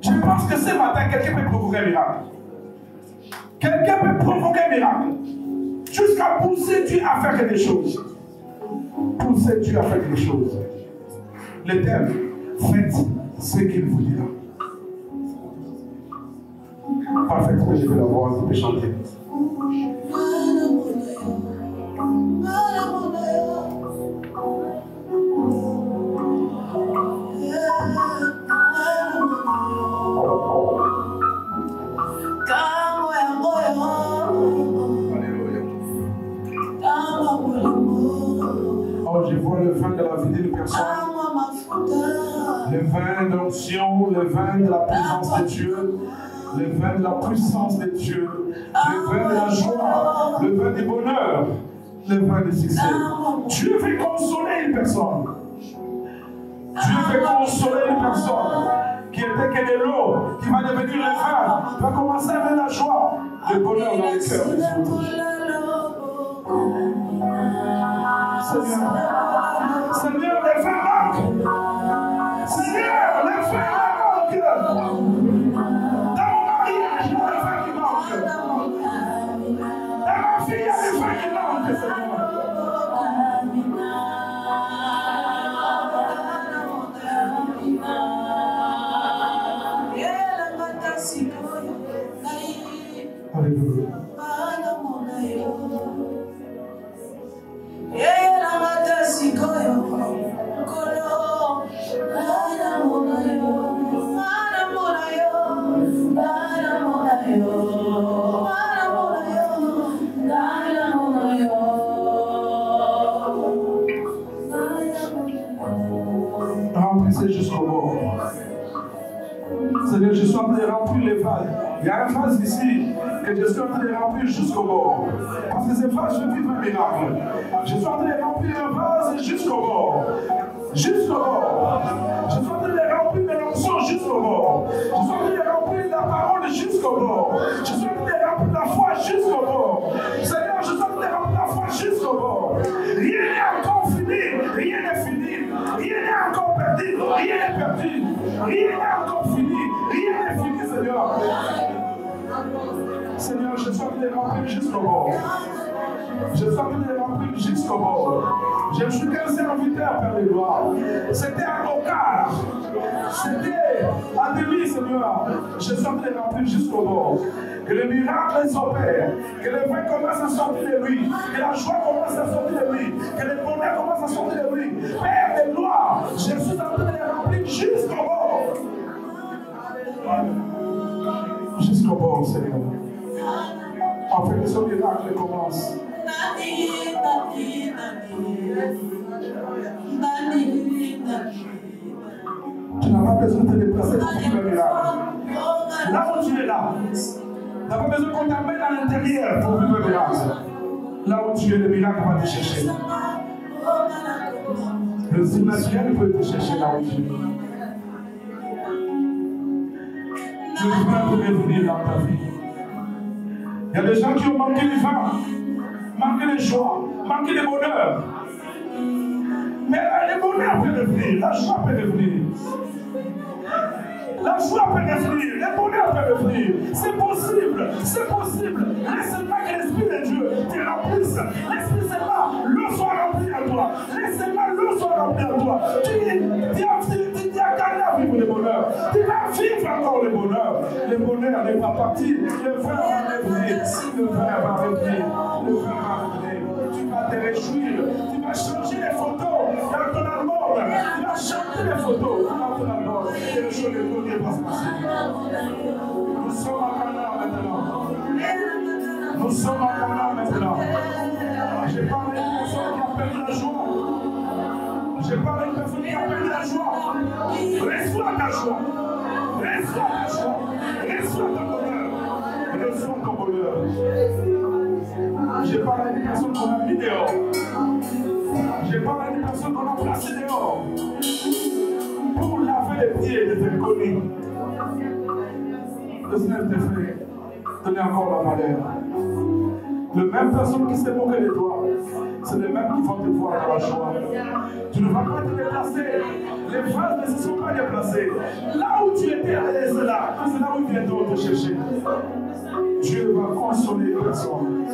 [SPEAKER 1] Je pense que ce matin, quelqu'un peut provoquer un miracle. Quelqu'un peut provoquer un miracle. Jusqu'à pousser Dieu à faire quelque chose. Pousser Dieu à faire quelque chose. L'Éternel, faites ce qu'il vous dira. Parfait, tu peux lever la voix, tu peux chanter. Oh, je vois le vin de la vie d'une personne. Le vin d'onction, le vin de la présence de Dieu. Le vin de la puissance de Dieu, le vin de la joie, le vin du bonheur, le vin du succès. Dieu veut consoler une personne. Dieu veut consoler une personne qui était que de l'eau, qui va devenir le vin, qui va commencer avec la joie, le bonheur dans le cœur des autres. Seigneur, le vin manque. Seigneur, le vin manque. Remplissez jusqu'au bord. Seigneur, je suis en train de remplir les vases. Il y a un vase ici que je suis en train de remplir jusqu'au bord. Parce que ces vases, je vivre un miracle. Je suis en train de remplir un vase jusqu'au bord. Jusqu'au bord. Je suis en train de remplir de l'onction jusqu'au bord. Je suis en train de remplir la parole jusqu'au bord. Je suis en train de remplir la foi jusqu'au bord. Seigneur, je suis en train de remplir la foi jusqu'au bord. Rien n'est encore fini. Rien n'est fini. Rien n'est encore perdu. Rien n'est perdu. Rien n'est encore fini. Rien n'est fini, Seigneur. Seigneur, je suis en train de remplir jusqu'au bord. Je suis en train de remplir jusqu'au bord. Je ne suis qu'un serviteur, Père de gloire. C'était un quart. C'était à demi, Seigneur. Je suis en train de remplir jusqu'au bord. Que le miracle s'opère. Que le vin commence à sortir de lui. Que la joie commence à sortir de lui. Que le bonheur commence à sortir de lui. Père de gloire, je suis en train de remplir jusqu'au bord. Jusqu'au bord, Seigneur. Afin que ce miracle commence. Tu n'as pas besoin de te déplacer pour faire le miracle. Là où tu es là, tu n'as pas besoin qu'on t'amène à l'intérieur pour vivre le miracle. Là où tu es, le miracle va te chercher. Le surnaturel peut te chercher là où tu es. Le vin peut revenir dans ta vie. Il y a des gens qui ont manqué du vin, manqué de joie, manqué de bonheur. Mais le bonheur peut revenir, la joie peut revenir. La joie peut revenir, le bonheur peut revenir. C'est possible, c'est possible. Laisse seulement que l'Esprit de Dieu te remplisse. Laisse seulement l'eau soit remplie à toi. Laisse seulement l'eau soit remplie à toi. Tu as gagné à vivre le bonheur. Tu vas vivre encore le bonheur. Le bonheur n'est pas parti. Le vin va revenir. Le vin va revenir. Le vin va revenir. Tu vas te réjouir. Tu vas changer les photos dans ton album. Tu vas changer les photos dans ton album. Et le jour de bonheur va se passer. Nous sommes à Canaan maintenant. Nous sommes à Canaan maintenant. Je parle d'une personne qui a perdu la joie. Je parle d'une personne qui a perdu la joie. Reçois ta joie. Reçois ta joie. Reçois ton bonheur. Reçois ton bonheur. Je parle d'une personne qu'on a mis dehors. Je parle d'une personne qu'on a placée dehors. Pour laver les pieds des inconnus. Le Seigneur te fait donner encore la valeur. Les mêmes personnes qui s'est moquées de toi, c'est les mêmes qui vont te voir dans la joie. Tu ne vas pas te déplacer. Les phrases ne se sont pas déplacées. Là où tu étais, c'est là où il vient te chercher. Dieu va consoler les personnes.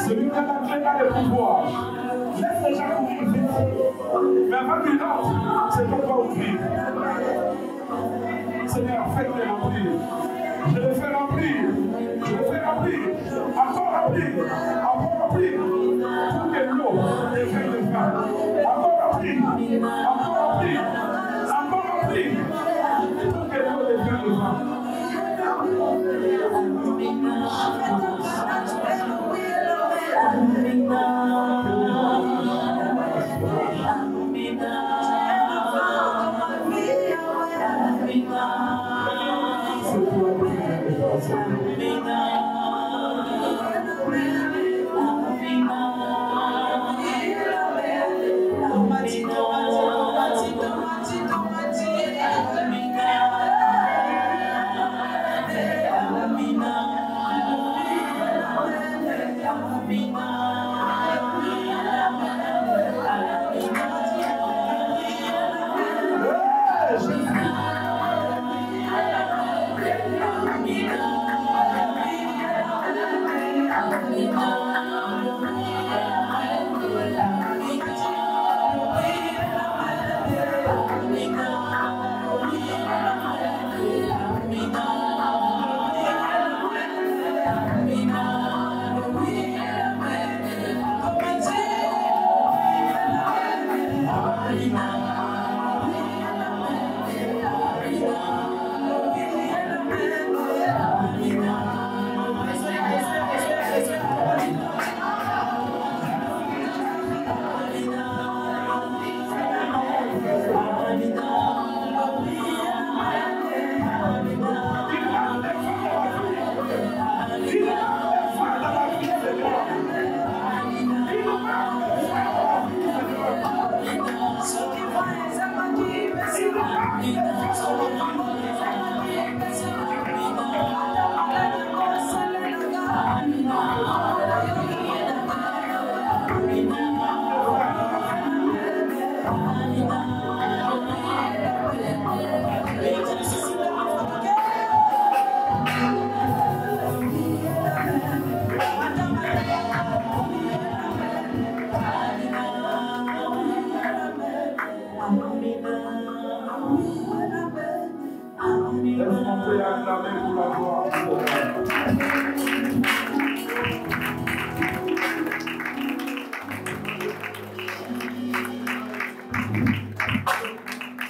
[SPEAKER 1] Celui qui a la clé dans le pouvoir, laisse les gens ouvrir vite. Mais avant qu'ils rentrent, c'est toi qui vas ouvrir. Seigneur, faites-les remplir. Je les fais remplir. Je les fais remplir. Encore remplir. Encore remplir. Pour que l'eau devienne le vin. Encore remplir. Encore remplir. Encore remplir. Pour que l'eau devienne le vin.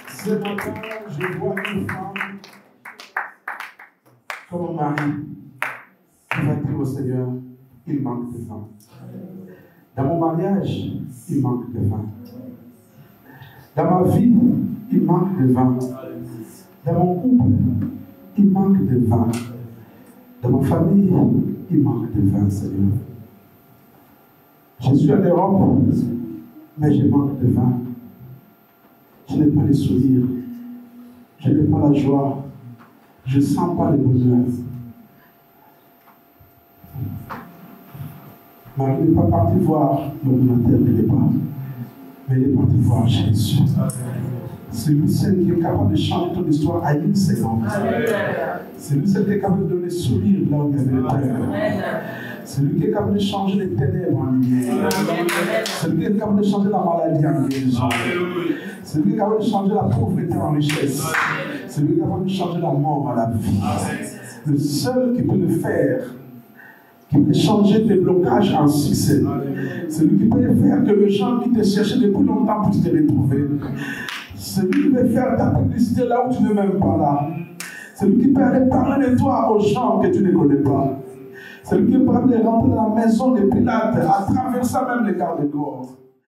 [SPEAKER 1] Ce matin, je vois une femme comme un mari qui va dire au Seigneur, il manque de vin. Dans mon mariage, il manque de vin. Dans ma vie, il manque de vin. Dans mon couple, il manque de vin. Dans ma famille, il manque de vin, Seigneur. Je suis en Europe, mais je manque de vin. Je n'ai pas le sourire. Je n'ai pas la joie. Je ne sens pas le bonheur. Marie n'est pas partie voir l'ordinateur de l'époque, mais elle est partie voir Jésus. C'est lui seul qui est capable de changer ton histoire à une seconde. C'est lui seul qui est capable de donner sourire là où il y avait le peur. C'est lui qui est capable de changer les ténèbres en lumière. C'est lui qui est capable de changer la maladie en guérison. C'est lui qui est capable de changer la pauvreté en richesse. C'est lui qui est capable de changer la mort à la vie. Le seul qui peut le faire, qui peut changer tes blocages en succès. C'est lui qui peut faire que les gens qui te cherchaient depuis longtemps puissent te retrouver. C'est lui qui peut faire ta publicité là où tu n'es même pas là. C'est lui qui peut aller parler de toi aux gens que tu ne connais pas. C'est lui qui peut rentrer dans la maison de Pilate à traverser même les gardes-corps.